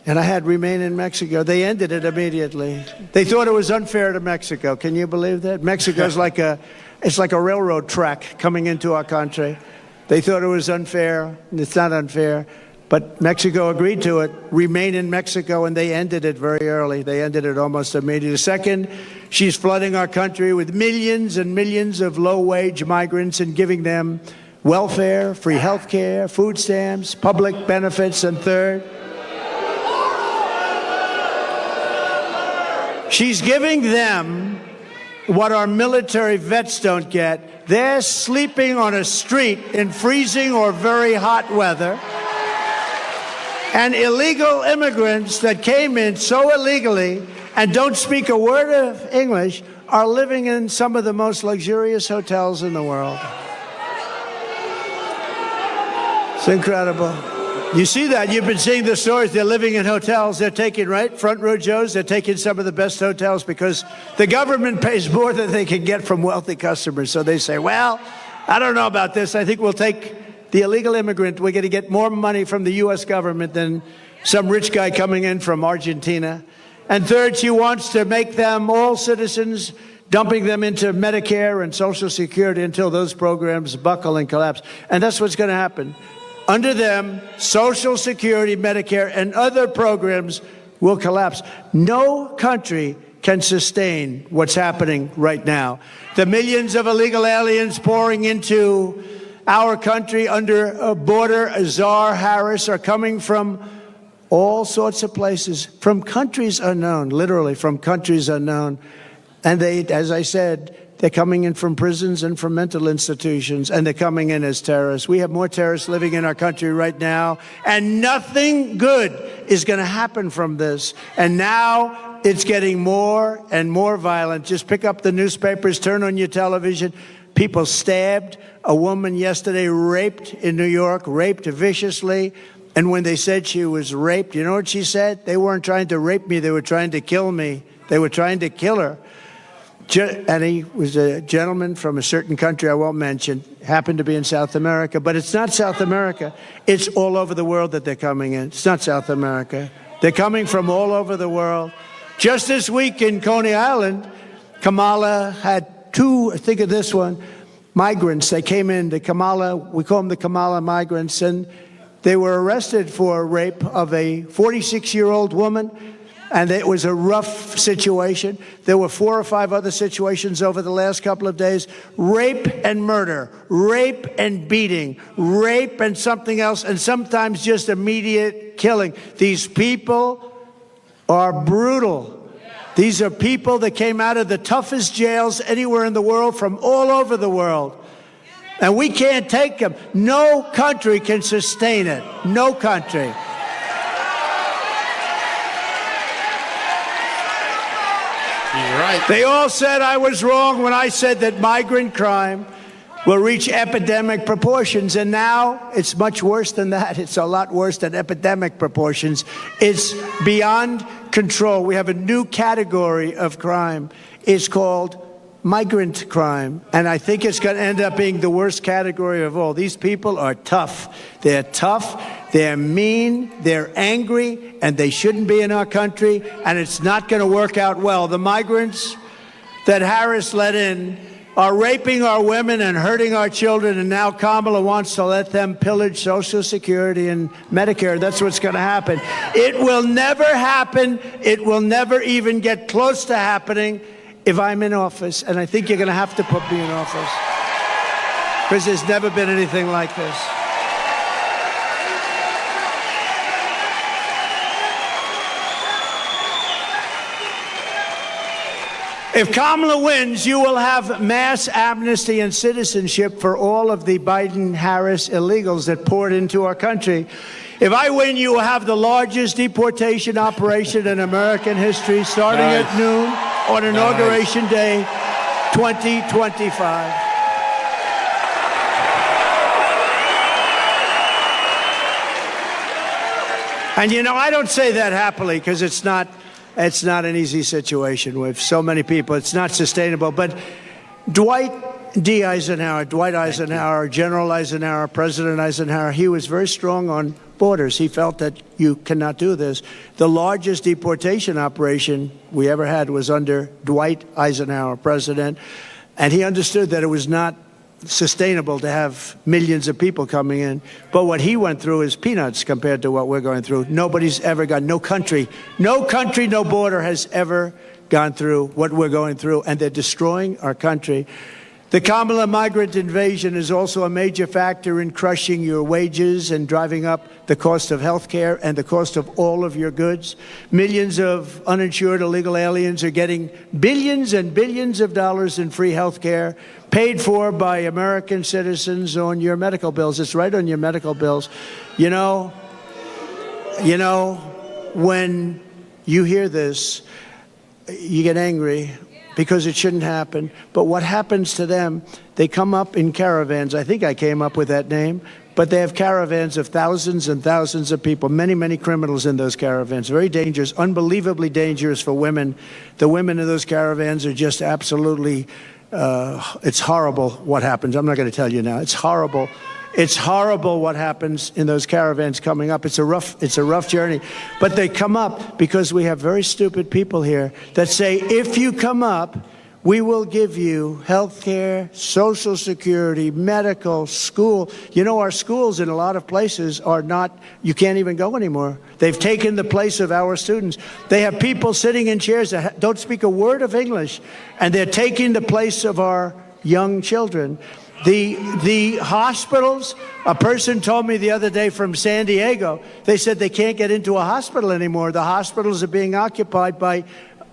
And I had remain in Mexico. They ended it immediately. They thought it was unfair to Mexico. Can you believe that? Mexico's it's like a railroad track coming into our country. They thought it was unfair. It's not unfair. But Mexico agreed to it, remain in Mexico, and they ended it very early. They ended it almost immediately. Second, she's flooding our country with millions and millions of low-wage migrants and giving them welfare, free health care, food stamps, public benefits. And third, she's giving them what our military vets don't get. They're sleeping on a street in freezing or very hot weather. And illegal immigrants that came in so illegally and don't speak a word of English are living in some of the most luxurious hotels in the world. It's incredible. You see that. You've been seeing the stories. They're living in hotels. They're taking, right, front row Joes. They're taking some of the best hotels because the government pays more than they can get from wealthy customers. So they say, well, I don't know about this. I think we'll take the illegal immigrant. We're going to get more money from the U.S. government than some rich guy coming in from Argentina. And third, she wants to make them all citizens, dumping them into Medicare and Social Security until those programs buckle and collapse. And that's what's going to happen. Under them, Social Security, Medicare, and other programs will collapse. No country can sustain what's happening right now. The millions of illegal aliens pouring into our country under border czar Harris are coming from all sorts of places, from countries unknown, literally from countries unknown. And they, as I said, they're coming in from prisons and from mental institutions, and they're coming in as terrorists. We have more terrorists living in our country right now, and nothing good is going to happen from this. And now it's getting more and more violent. Just pick up the newspapers, turn on your television. people stabbed, a woman yesterday raped in New York, raped viciously. And when they said she was raped, you know what she said? They weren't trying to rape me, they were trying to kill me. They were trying to kill her. And he was a gentleman from a certain country I won't mention, happened to be in South America. But it's not South America. It's all over the world that they're coming in. It's not South America. They're coming from all over the world. Just this week in Coney Island, Kamala had two, think of this one, migrants. They came in, the Kamala, we call them the Kamala migrants, and they were arrested for rape of a 46-year-old woman. And it was a rough situation. There were 4 or 5 other situations over the last couple of days. Rape and murder, rape and beating, rape and something else, and sometimes just immediate killing. These people are brutal. These are people that came out of the toughest jails anywhere in the world from all over the world. And we can't take them. No country can sustain it. No country. You're right. They all said I was wrong when I said that migrant crime will reach epidemic proportions. And now it's much worse than that. It's a lot worse than epidemic proportions. It's beyond control. We have a new category of crime. It's called migrant crime. And I think it's going to end up being the worst category of all. These people are tough. They're tough. They're mean, they're angry, and they shouldn't be in our country, and it's not going to work out well. The migrants that Harris let in are raping our women and hurting our children, and now Kamala wants to let them pillage Social Security and Medicare. That's what's going to happen. It will never happen. It will never even get close to happening if I'm in office, and I think you're going to have to put me in office because there's never been anything like this. If Kamala wins, you will have mass amnesty and citizenship for all of the Biden-Harris illegals that poured into our country. If I win, you will have the largest deportation operation in American history, starting at noon on Inauguration Day 2025. And you know, I don't say that happily because it's not an easy situation with so many people. It's not sustainable. But Dwight Eisenhower, General Eisenhower, President Eisenhower, he was very strong on borders. He felt that you cannot do this. The largest deportation operation we ever had was under Dwight Eisenhower, president. And he understood that it was not sustainable to have millions of people coming in. But what he went through is peanuts compared to what we're going through. Nobody's ever gone, no country, no border has ever gone through what we're going through, and they're destroying our country. The Kamala migrant invasion is also a major factor in crushing your wages and driving up the cost of health care and the cost of all of your goods. Millions of uninsured illegal aliens are getting billions and billions of dollars in free health care paid for by American citizens on your medical bills. It's right on your medical bills. You know, when you hear this, you get angry because it shouldn't happen. But what happens to them, they come up in caravans. I think I came up with that name. But they have caravans of thousands and thousands of people, many, many criminals in those caravans. Very dangerous, unbelievably dangerous for women. The women in those caravans are just absolutely, it's horrible what happens. I'm not going to tell you now. It's horrible. It's horrible what happens in those caravans coming up. It's a rough journey. But they come up because we have very stupid people here that say, if you come up, we will give you health care, Social Security, medical, school. You know, our schools in a lot of places are not, you can't even go anymore. They've taken the place of our students. They have people sitting in chairs that don't speak a word of English, and they're taking the place of our young children. The hospitals, a person told me the other day from San Diego, they said they can't get into a hospital anymore. The hospitals are being occupied by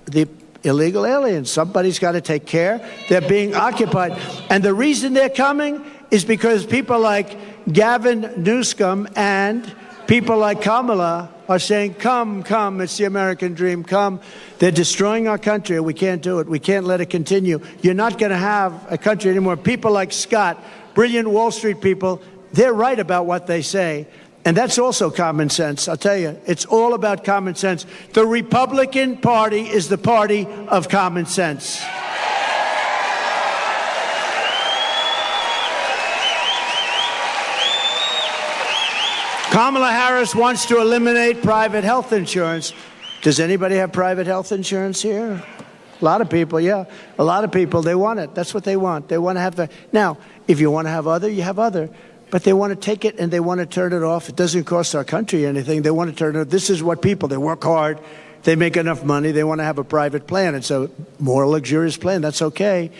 the illegal aliens. Somebody's got to take care. They're being occupied. And the reason they're coming is because people like Gavin Newsom and people like Kamala are saying, come, come, it's the American dream, come. They're destroying our country. We can't do it. We can't let it continue. You're not going to have a country anymore. People like Scott, brilliant Wall Street people, they're right about what they say. And that's also common sense. I'll tell you, it's all about common sense. The Republican Party is the party of common sense. Kamala Harris wants to eliminate private health insurance. Does anybody have private health insurance here? A lot of people, yeah. A lot of people, they want it. That's what they want. They want to have the... Now, if you want to have other, you have other. But they want to take it and they want to turn it off. It doesn't cost our country anything. They want to turn it off. This is what people, they work hard. They make enough money. They want to have a private plan. It's a more luxurious plan. That's okay.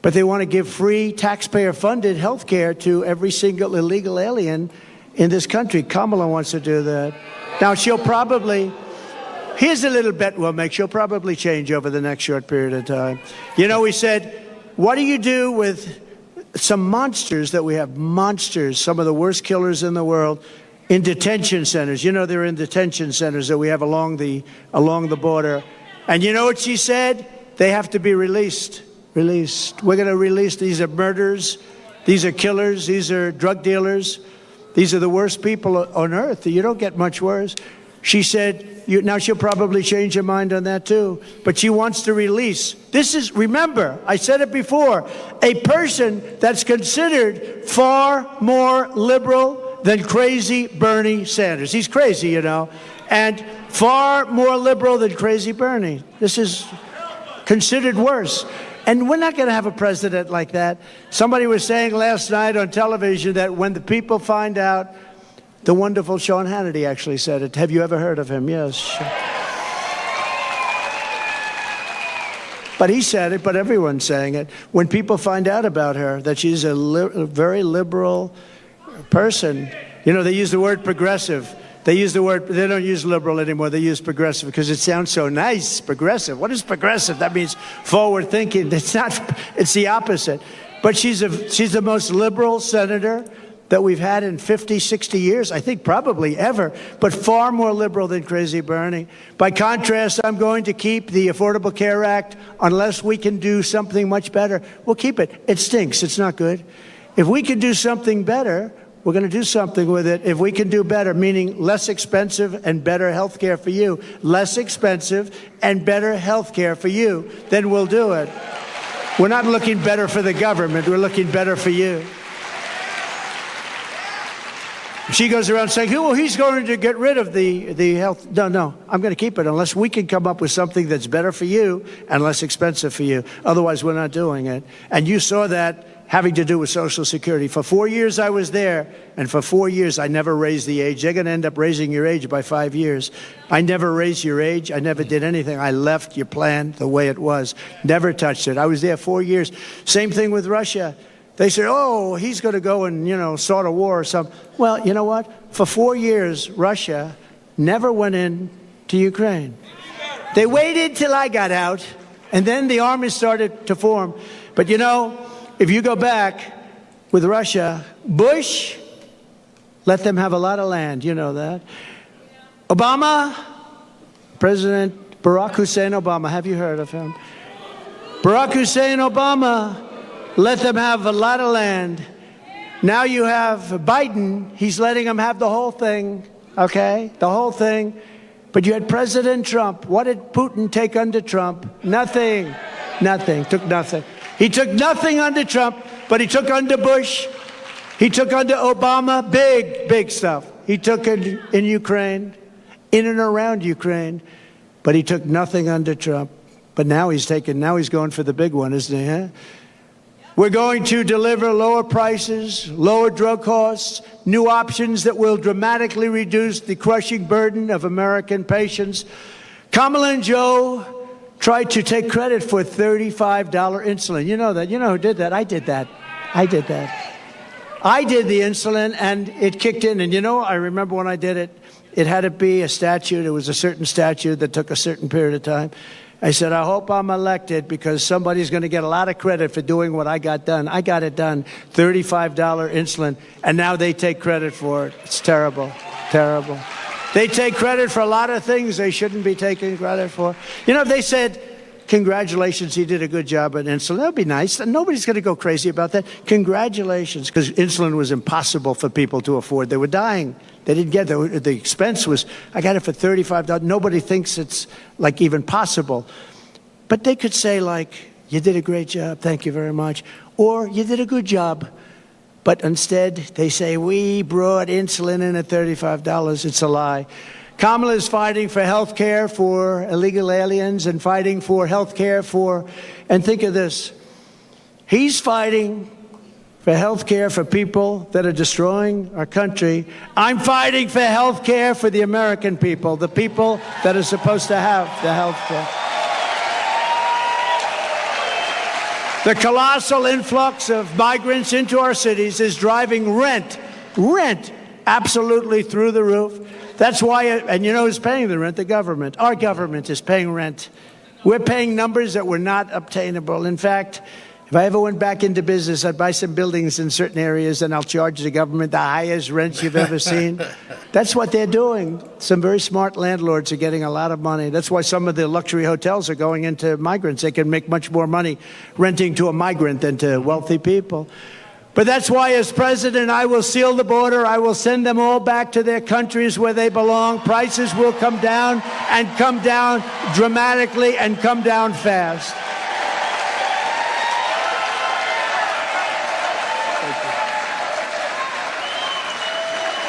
But they want to give free taxpayer-funded health care to every single illegal alien in this country. Kamala wants to do that. Now, she'll probably... Here's a little bet we'll make. She'll probably change over the next short period of time. You know, we said, what do you do with some monsters that we have? Monsters, some of the worst killers in the world, in detention centers. You know, they're in detention centers that we have along the border. And you know what she said? They have to be released. Released. We're going to release. These are murderers. These are killers. These are drug dealers. These are the worst people on earth. You don't get much worse. She said, now she'll probably change her mind on that too, but she wants to release. This is, remember, I said it before, a person that's considered far more liberal than crazy Bernie Sanders. He's crazy, you know, and far more liberal than crazy Bernie. This is considered worse. And we're not going to have a president like that. Somebody was saying last night on television that when the people find out, the wonderful Sean Hannity actually said it. Have you ever heard of him? Yes. But he said it, but everyone's saying it. When people find out about her, that she's a very liberal person, you know, they use the word progressive. They use the word, they don't use liberal anymore. They use progressive because it sounds so nice, progressive. What is progressive? That means forward thinking. It's not, it's the opposite. But she's the most liberal senator that we've had in 50, 60 years, I think probably ever, but far more liberal than crazy Bernie. By contrast, I'm going to keep the Affordable Care Act unless we can do something much better. We'll keep it. It stinks. It's not good. If we can do something better, we're going to do something with it. If we can do better, meaning less expensive and better health care for you, less expensive and better health care for you, then we'll do it. We're not looking better for the government. We're looking better for you. She goes around saying, well, he's going to get rid of the health. No, I'm going to keep it unless we can come up with something that's better for you and less expensive for you. Otherwise, we're not doing it. And you saw that having to do with Social Security. For 4 years, I was there, and for 4 years, I never raised the age. They're going to end up raising your age by 5 years. I never raised your age. I never did anything. I left your plan the way it was. Never touched it. I was there 4 years. Same thing with Russia. They said, oh, he's going to go and, you know, start a war or something. Well, you know what? For 4 years, Russia never went in to Ukraine. They waited till I got out, and then the army started to form. But, you know, if you go back with Russia, Bush let them have a lot of land. You know that. Obama, President Barack Hussein Obama, have you heard of him? Barack Hussein Obama let them have a lot of land. Now you have Biden. He's letting them have the whole thing, okay? The whole thing. But you had President Trump. What did Putin take under Trump? Nothing. Nothing. Took nothing. He took nothing under Trump, but he took under Bush. He took under Obama. Big, big stuff. He took it in Ukraine, in and around Ukraine, but he took nothing under Trump. But now he's going for the big one, isn't he, huh? We're going to deliver lower prices, lower drug costs, new options that will dramatically reduce the crushing burden of American patients. Kamala and Joe tried to take credit for $35 insulin. You know that. You know who did that? I did that. I did that. I did the insulin, and it kicked in. And you know, I remember when I did it, it had to be a statute. It was a certain statute that took a certain period of time. I said, I hope I'm elected because somebody's going to get a lot of credit for doing what I got done. I got it done, $35 insulin, and now they take credit for it. It's terrible. Terrible. They take credit for a lot of things they shouldn't be taking credit for. You know, if they said, congratulations, you did a good job on insulin, that would be nice. Nobody's going to go crazy about that. Congratulations, because insulin was impossible for people to afford. They were dying. They didn't get it. The expense was, I got it for $35. Nobody thinks it's like even possible. But they could say like, you did a great job, thank you very much. Or you did a good job. But instead, they say, we brought insulin in at $35. It's a lie. Kamala is fighting for health care for illegal aliens and fighting for health care for, and think of this, he's fighting for health care for people that are destroying our country. I'm fighting for health care for the American people, the people that are supposed to have the health care. The colossal influx of migrants into our cities is driving rent absolutely through the roof. That's why, and you know who's paying the rent? The government. Our government is paying rent. We're paying numbers that were not obtainable. In fact, if I ever went back into business, I'd buy some buildings in certain areas and I'll charge the government the highest rents you've ever seen. That's what they're doing. Some very smart landlords are getting a lot of money. That's why some of the luxury hotels are going into migrants. They can make much more money renting to a migrant than to wealthy people. But that's why, as president, I will seal the border. I will send them all back to their countries where they belong. Prices will come down and come down dramatically and come down fast.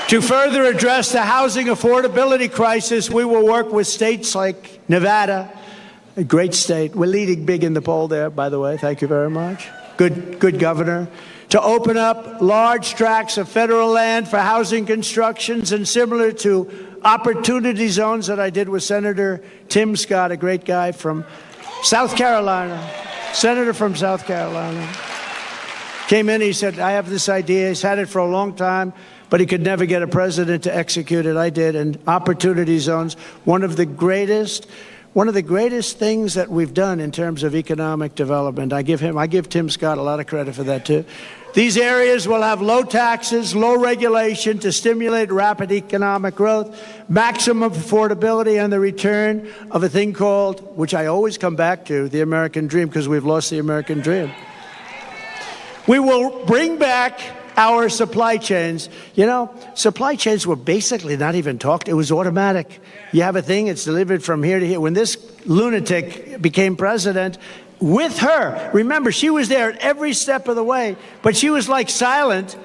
To further address the housing affordability crisis, we will work with states like Nevada, a great state. We're leading big in the poll there, by the way. Thank you very much. Good governor. To open up large tracts of federal land for housing constructions, and similar to opportunity zones that I did with Senator Tim Scott, a great guy from South Carolina, senator from South Carolina. Came in, he said, I have this idea. He's had it for a long time, but he could never get a president to execute it. I did. And opportunity zones, one of the greatest things that we've done in terms of economic development. I give Tim Scott a lot of credit for that too. These areas will have low taxes, low regulation to stimulate rapid economic growth, maximum affordability, and the return of a thing called, which I always come back to, the American dream, because we've lost the American dream. We will bring back our supply chains. You know, supply chains were basically not even talked. It was automatic. You have a thing, it's delivered from here to here. When this lunatic became president, with her, remember, she was there at every step of the way, but she was like silent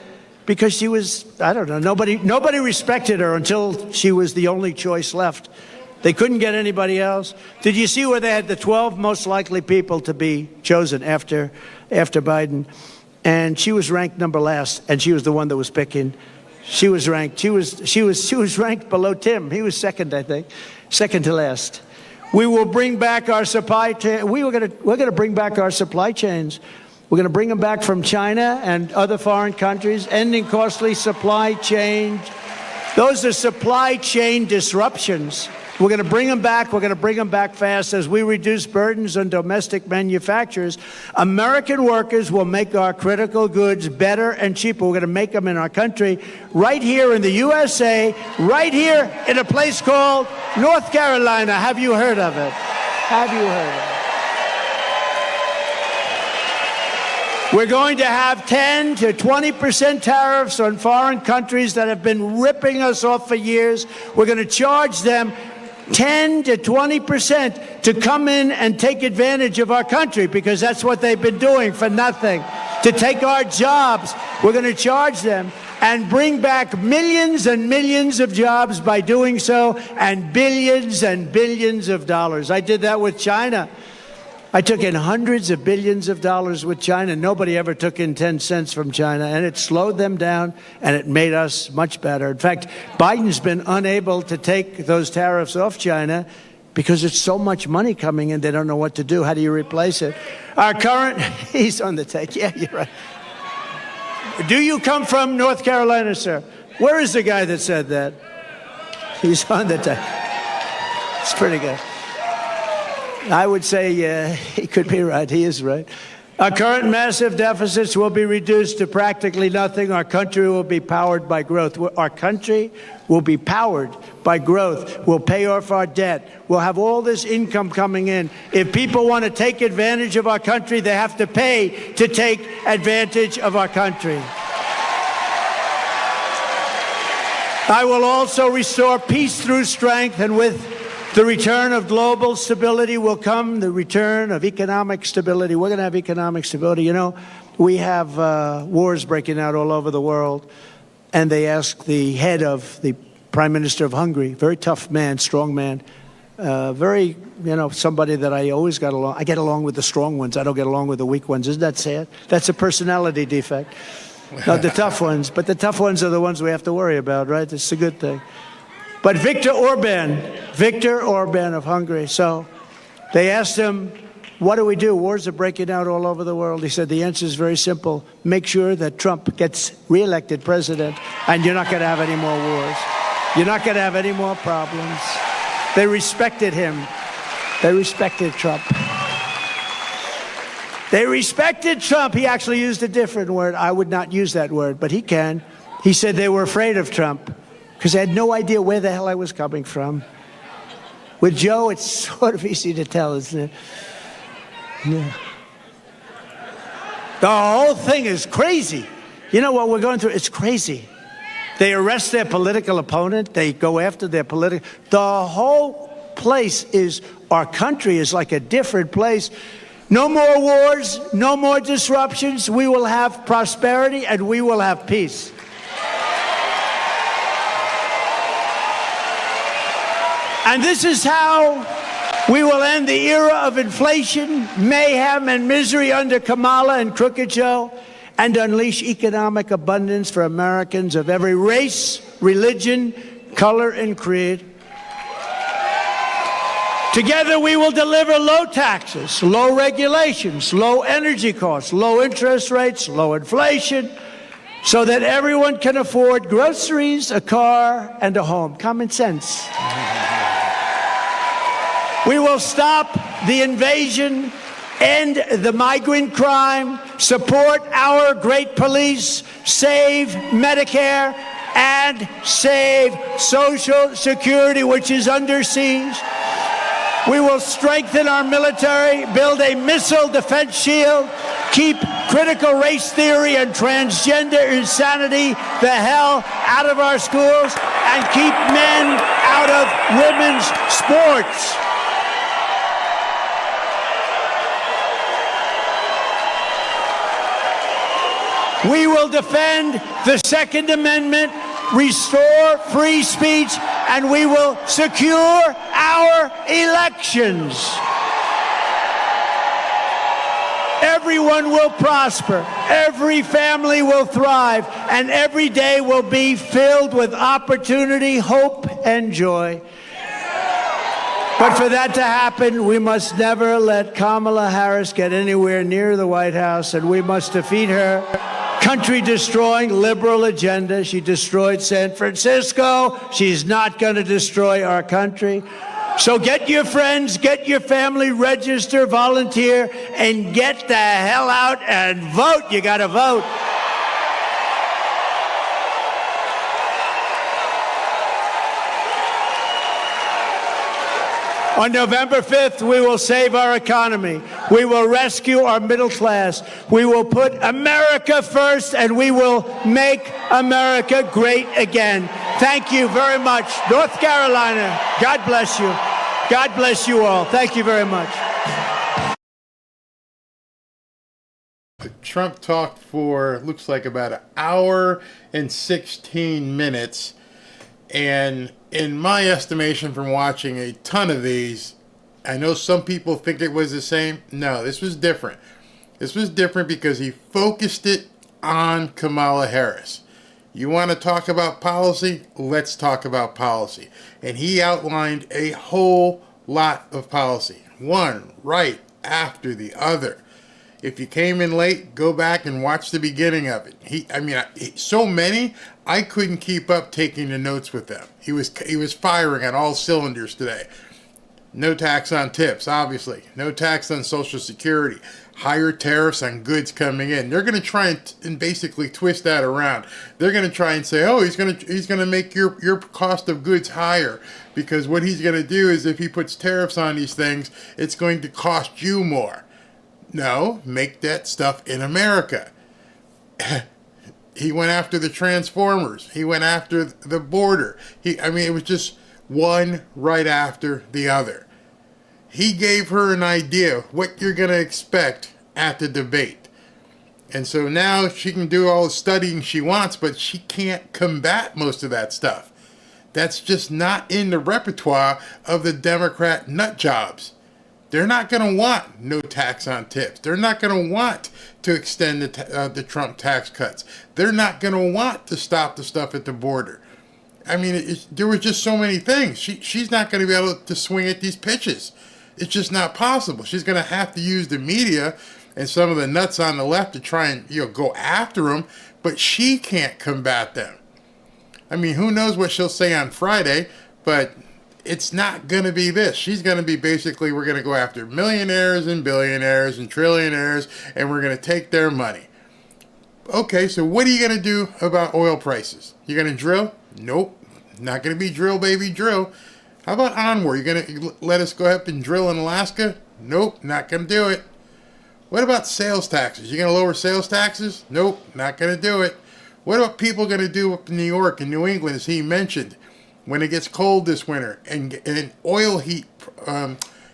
because she was, I don't know, nobody respected her until she was the only choice left. They couldn't get anybody else. Did you see where they had the 12 most likely people to be chosen after Biden? And she was ranked number last, and she was the one that was picking. She was ranked below Tim. He was second, I think, second to last. We will bring back our supply chain. We're going to bring back our supply chains. We're going to bring them back from China and other foreign countries, ending costly supply chains. Those are supply chain disruptions. We're going to bring them back. We're going to bring them back fast as we reduce burdens on domestic manufacturers. American workers will make our critical goods better and cheaper. We're going to make them in our country, right here in the USA, right here in a place called North Carolina. Have you heard of it? Have you heard of it? We're going to have 10 to 20% tariffs on foreign countries that have been ripping us off for years. We're going to charge them 10 to 20% to come in and take advantage of our country, because that's what they've been doing for nothing. To take our jobs, we're going to charge them and bring back millions and millions of jobs by doing so, and billions of dollars. I did that with China. I took in hundreds of billions of dollars with China. Nobody ever took in 10 cents from China, and it slowed them down, and it made us much better. In fact, Biden's been unable to take those tariffs off China because it's so much money coming in, they don't know what to do. How do you replace it? Our current, he's on the take. Yeah, you're right. Do you come from North Carolina, sir? Where is the guy that said that? He's on the take. It's pretty good. I would say he could be right. He is right. Our current massive deficits will be reduced to practically nothing. Our country will be powered by growth. Our country will be powered by growth. We'll pay off our debt. We'll have all this income coming in. If people want to take advantage of our country, they have to pay to take advantage of our country. I will also restore peace through strength, and with the return of global stability will come the return of economic stability. We're going to have economic stability. You know, we have wars breaking out all over the world, and they asked the head of the Prime Minister of Hungary, very tough man, strong man, very, somebody that I always got along. I get along with the strong ones. I don't get along with the weak ones. Isn't that sad? That's a personality defect. Not the tough ones, but the tough ones are the ones we have to worry about, right? It's a good thing. But Viktor Orban of Hungary. So they asked him, what do we do? Wars are breaking out all over the world. He said, the answer is very simple. Make sure that Trump gets reelected president, and you're not going to have any more wars. You're not going to have any more problems. They respected him. They respected Trump. They respected Trump. He actually used a different word. I would not use that word, but he can. He said they were afraid of Trump because they had no idea where the hell I was coming from. With Joe, it's sort of easy to tell, isn't it? Yeah. The whole thing is crazy. You know what we're going through? It's crazy. They arrest their political opponent. They go after their political... The whole place is... Our country is like a different place. No more wars, no more disruptions. We will have prosperity and we will have peace. And this is how we will end the era of inflation, mayhem, and misery under Kamala and Crooked Joe, and unleash economic abundance for Americans of every race, religion, color, and creed. Together we will deliver low taxes, low regulations, low energy costs, low interest rates, low inflation, so that everyone can afford groceries, a car, and a home. Common sense. We will stop the invasion, end the migrant crime, support our great police, save Medicare, and save Social Security, which is under siege. We will strengthen our military, build a missile defense shield, keep critical race theory and transgender insanity the hell out of our schools, and keep men out of women's sports. We will defend the Second Amendment, restore free speech, and we will secure our elections. Everyone will prosper, every family will thrive, and every day will be filled with opportunity, hope, and joy. But for that to happen, we must never let Kamala Harris get anywhere near the White House, and we must defeat her country-destroying liberal agenda. She destroyed San Francisco. She's not going to destroy our country. So get your friends, get your family, register, volunteer, and get the hell out and vote. You got to vote. On November 5th, we will save our economy. We will rescue our middle class. We will put America first, and we will make America great again. Thank you very much. North Carolina, God bless you. God bless you all. Thank you very much. Trump talked for, looks like about an hour and 16 minutes. And in my estimation from watching a ton of these, I know some people think it was the same. No, this was different. This was different because he focused it on Kamala Harris. You want to talk about policy? Let's talk about policy. And he outlined a whole lot of policy, one right after the other. If you came in late, go back and watch the beginning of it. So many, I couldn't keep up taking the notes with them. He was firing on all cylinders today. No tax on tips, obviously. No tax on Social Security. higher tariffs on goods coming in. They're going to try and basically twist that around. They're going to try and say, oh, he's going to make your cost of goods higher, because what he's going to do is if he puts tariffs on these things, it's going to cost you more. No, make that stuff in America. He went after the Transformers. He went after the border. It was just one right after the other. He gave her an idea what you're going to expect at the debate. And so now she can do all the studying she wants, but she can't combat most of that stuff. That's just not in the repertoire of the Democrat nut jobs. They're not going to want no tax on tips. They're not going to want to extend the Trump tax cuts. They're not going to want to stop the stuff at the border. There were just so many things. She's not going to be able to swing at these pitches. It's just not possible. She's going to have to use the media and some of the nuts on the left to try and go after them, but she can't combat them. Who knows what she'll say on Friday, but it's not going to be this. She's going to be basically, we're going to go after millionaires and billionaires and trillionaires, and we're going to take their money. Okay, so what are you going to do about oil prices? You're going to drill? Nope. Not going to be drill, baby, drill. How about onward? You're going to let us go up and drill in Alaska? Nope, not going to do it. What about sales taxes? You're going to lower sales taxes? Nope, not going to do it. What are people going to do up in New York and New England, as he mentioned, when it gets cold this winter and oil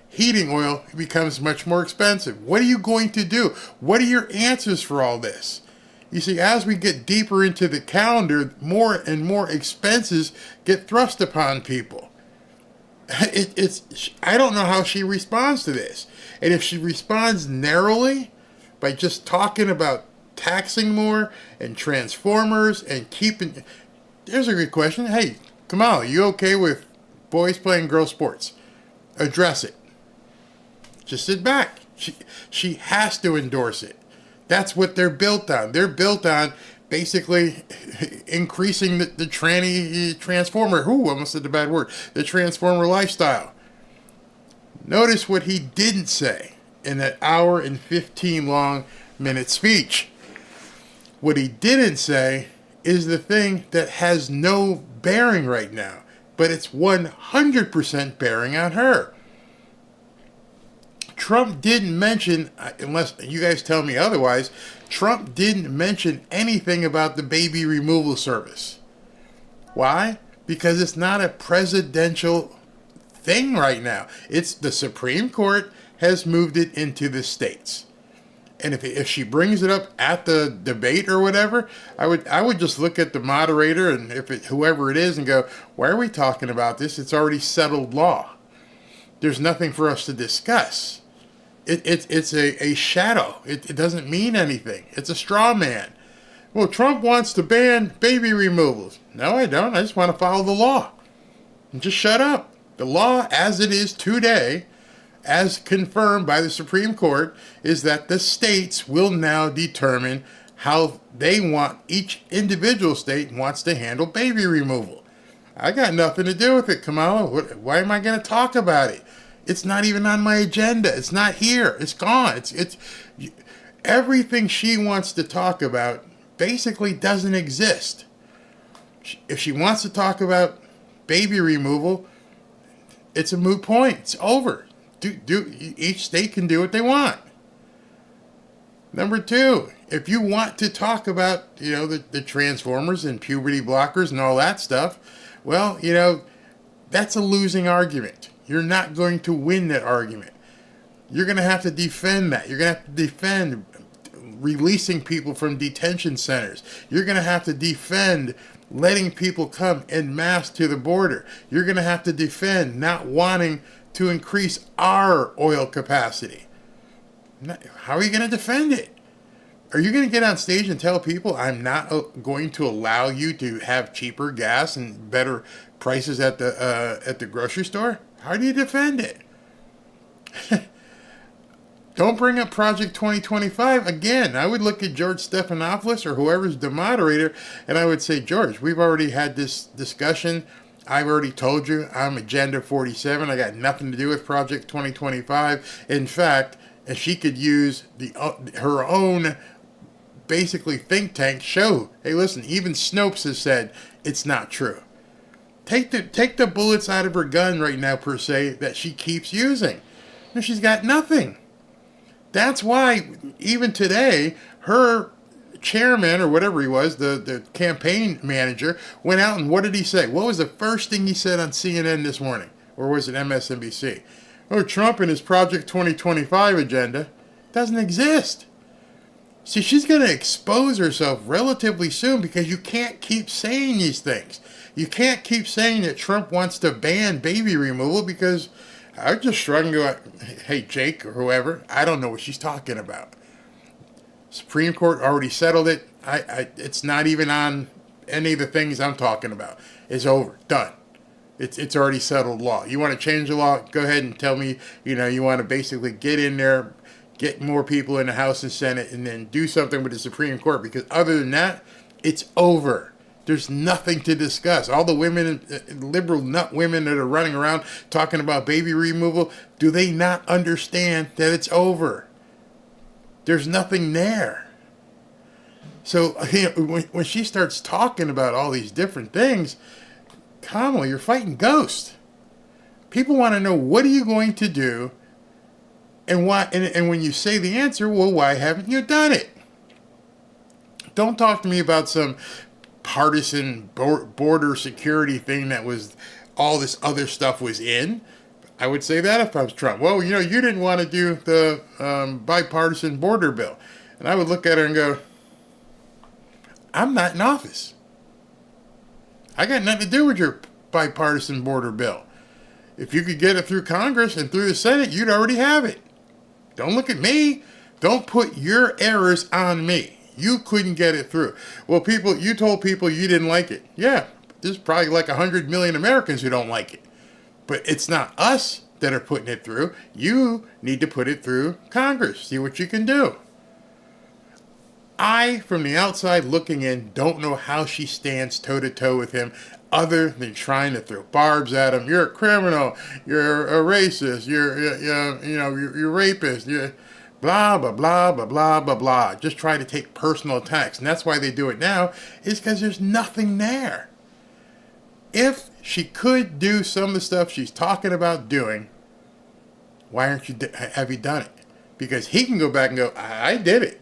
heating oil becomes much more expensive? What are you going to do? What are your answers for all this? You see, as we get deeper into the calendar, more and more expenses get thrust upon people. I don't know how she responds to this. And if she responds narrowly by just talking about taxing more and Transformers and keeping... There's a good question. Hey, Kamala, you okay with boys playing girl sports? Address it. Just sit back. She has to endorse it. That's what they're built on. They're built on basically increasing the Transformer. Ooh, I almost said the bad word. The Transformer lifestyle. Notice what he didn't say in that hour and 15 long minute speech. What he didn't say is the thing that has no bearing right now, but it's 100% bearing on her. Trump didn't mention, unless you guys tell me otherwise, Trump didn't mention anything about the baby removal service. Why? Because it's not a presidential thing right now. It's the Supreme Court has moved it into the states. And if she brings it up at the debate or whatever, I would just look at the moderator and whoever it is and go, why are we talking about this? It's already settled law. There's nothing for us to discuss. It's a shadow. It doesn't mean anything. It's a straw man. Well, Trump wants to ban baby removals. No, I don't. I just want to follow the law. And just shut up. The law as it is today, as confirmed by the Supreme Court, is that the states will now determine how they want, each individual state wants to handle baby removal. I got nothing to do with it, Kamala. Why am I going to talk about it? It's not even on my agenda. It's not here. It's gone. It's everything she wants to talk about basically doesn't exist. If she wants to talk about baby removal, it's a moot point. It's over. Each state can do what they want. Number two, if you want to talk about, the Transformers and puberty blockers and all that stuff, well, that's a losing argument. You're not going to win that argument. You're going to have to defend that. You're going to have to defend releasing people from detention centers. You're going to have to defend letting people come en masse to the border. You're going to have to defend not wanting to increase our oil capacity. How are you going to defend it? Are you going to get on stage and tell people I'm not going to allow you to have cheaper gas and better prices at the grocery store? How do you defend it? Don't bring up Project 2025 again. I would look at George Stephanopoulos or whoever's the moderator, and I would say, George, we've already had this discussion. I've already told you I'm Agenda 47. I got nothing to do with Project 2025. In fact, and she could use her own basically think tank show, hey, listen, even Snopes has said it's not true. Take the bullets out of her gun right now, per se, that she keeps using. And she's got nothing. That's why even today, her chairman or whatever he was, the campaign manager, went out and what did he say? What was the first thing he said on CNN this morning? Or was it MSNBC? Oh, Trump and his Project 2025 agenda doesn't exist. See, she's going to expose herself relatively soon because you can't keep saying these things. You can't keep saying that Trump wants to ban baby removal because I just shrug and go, hey, Jake or whoever, I don't know what she's talking about. Supreme Court already settled it. It's not even on any of the things I'm talking about. It's over. Done. It's already settled law. You want to change the law? Go ahead and tell me, you want to basically get in there, get more people in the House and Senate, and then do something with the Supreme Court. Because other than that, it's over. There's nothing to discuss. All the women, liberal nut women that are running around talking about baby removal, do they not understand that it's over? There's nothing there. So when she starts talking about all these different things, Kamala, you're fighting ghosts. People want to know, what are you going to do? And why? And when you say the answer, well, why haven't you done it? Don't talk to me about some partisan border security thing that was all this other stuff was in. I would say that if I was Trump. Well, you didn't want to do the bipartisan border bill. And I would look at her and go, I'm not in office. I got nothing to do with your bipartisan border bill. If you could get it through Congress and through the Senate, you'd already have it. Don't look at me. Don't put your errors on me. You couldn't get it through. Well, you told people you didn't like it. Yeah, there's probably like 100 million Americans who don't like it. But it's not us that are putting it through. You need to put it through Congress. See what you can do. I, from the outside looking in, don't know how she stands toe-to-toe with him other than trying to throw barbs at him. You're a criminal. You're a racist. You're a rapist. You're blah, blah, blah, blah, blah, blah, blah. Just try to take personal attacks. And that's why they do it now, is because there's nothing there. If she could do some of the stuff she's talking about doing, why have you done it? Because he can go back and go, I did it.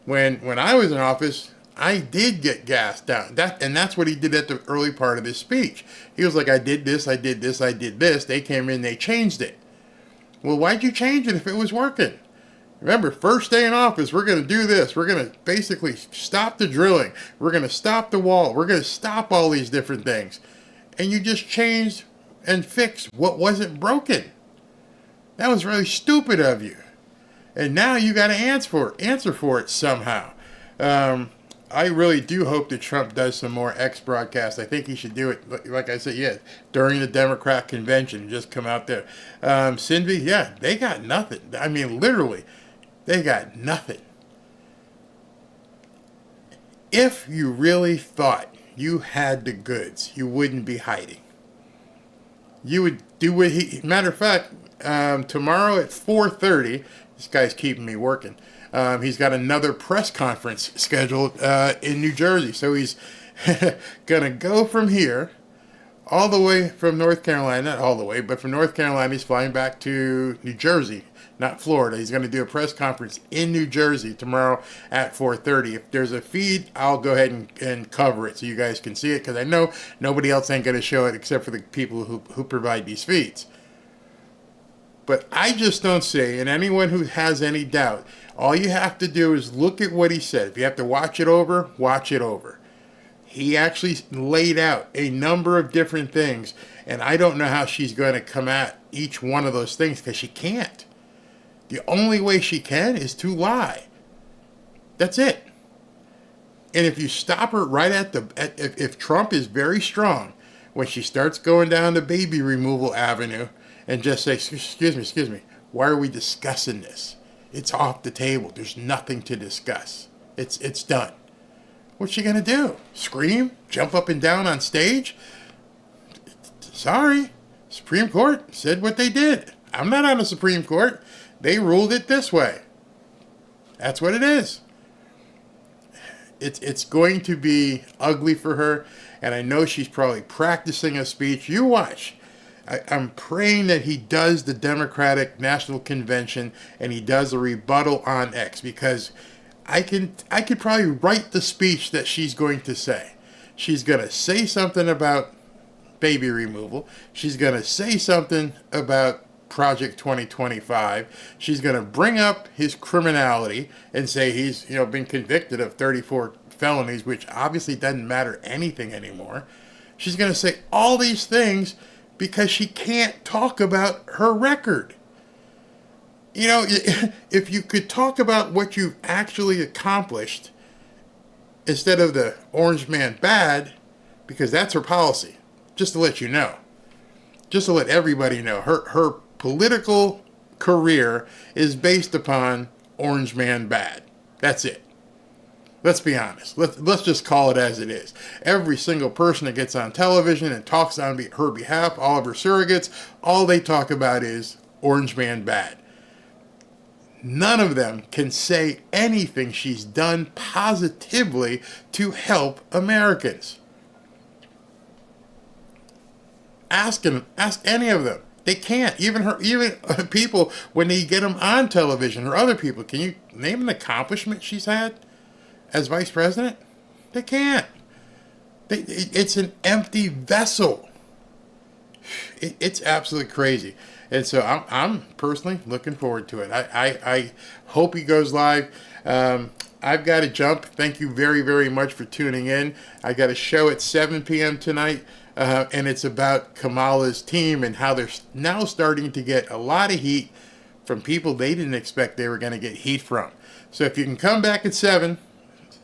When I was in office, I did get gassed down. And that's what he did at the early part of his speech. He was like, I did this, I did this, I did this. They came in, they changed it. Well, why'd you change it if it was working? Remember, first day in office, we're going to do this. We're going to basically stop the drilling. We're going to stop the wall. We're going to stop all these different things. And you just changed and fixed what wasn't broken. That was really stupid of you. And now you got to answer for it somehow. I really do hope that Trump does some more X broadcasts. I think he should do it, like I said, during the Democrat convention. Just come out there. Cindy, they got nothing. I mean, literally, they got nothing. If you really thought you had the goods, you wouldn't be hiding. You would do what matter of fact, tomorrow at 4:30, this guy's keeping me working. He's got another press conference scheduled in New Jersey. So he's going to go from here all the way from North Carolina. Not all the way, but from North Carolina, he's flying back to New Jersey, not Florida. He's going to do a press conference in New Jersey tomorrow at 4:30. If there's a feed, I'll go ahead and cover it so you guys can see it, because I know nobody else ain't going to show it except for the people who provide these feeds. But I just don't see, and anyone who has any doubt, all you have to do is look at what he said. If you have to watch it over, watch it over. He actually laid out a number of different things, and I don't know how she's going to come at each one of those things, because she can't. The only way she can is to lie. That's it. And if you stop her right if Trump is very strong, when she starts going down the baby removal avenue, and just say, excuse me, why are we discussing this? It's off the table. There's nothing to discuss. It's done. What's she going to do? Scream? Jump up and down on stage? Sorry. Supreme Court said what they did. I'm not on the Supreme Court. They ruled it this way. That's what it is. It's going to be ugly for her, and I know she's probably practicing a speech. You watch. I'm praying that he does the Democratic National Convention and he does a rebuttal on X, because I could probably write the speech that she's going to say. She's going to say something about baby removal. She's going to say something about Project 2025. She's going to bring up his criminality and say he's, been convicted of 34 felonies, which obviously doesn't matter anything anymore. She's going to say all these things because she can't talk about her record. If you could talk about what you've actually accomplished instead of the orange man bad, because that's her policy, just to let you know. Just to let everybody know. Her political career is based upon orange man bad. That's it. Let's be honest. Let's just call it as it is. Every single person that gets on television and talks on her behalf, all of her surrogates, all they talk about is orange man bad. None of them can say anything she's done positively to help Americans. Ask any of them. They can't. Even people, when they get them on television, or other people, can you name an accomplishment she's had as vice president? They can't. It's an empty vessel. It's absolutely crazy. And so I'm personally looking forward to it. I hope he goes live. I've got to jump. Thank you very, very much for tuning in. I got a show at 7 p.m. tonight, and it's about Kamala's team and how they're now starting to get a lot of heat from people they didn't expect they were going to get heat from. So if you can come back at 7,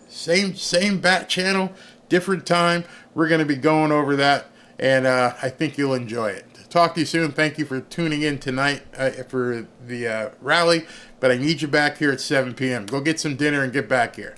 same bat channel, different time, we're going to be going over that, and I think you'll enjoy it. Talk to you soon. Thank you for tuning in tonight for the rally, but I need you back here at 7 p.m. Go get some dinner and get back here.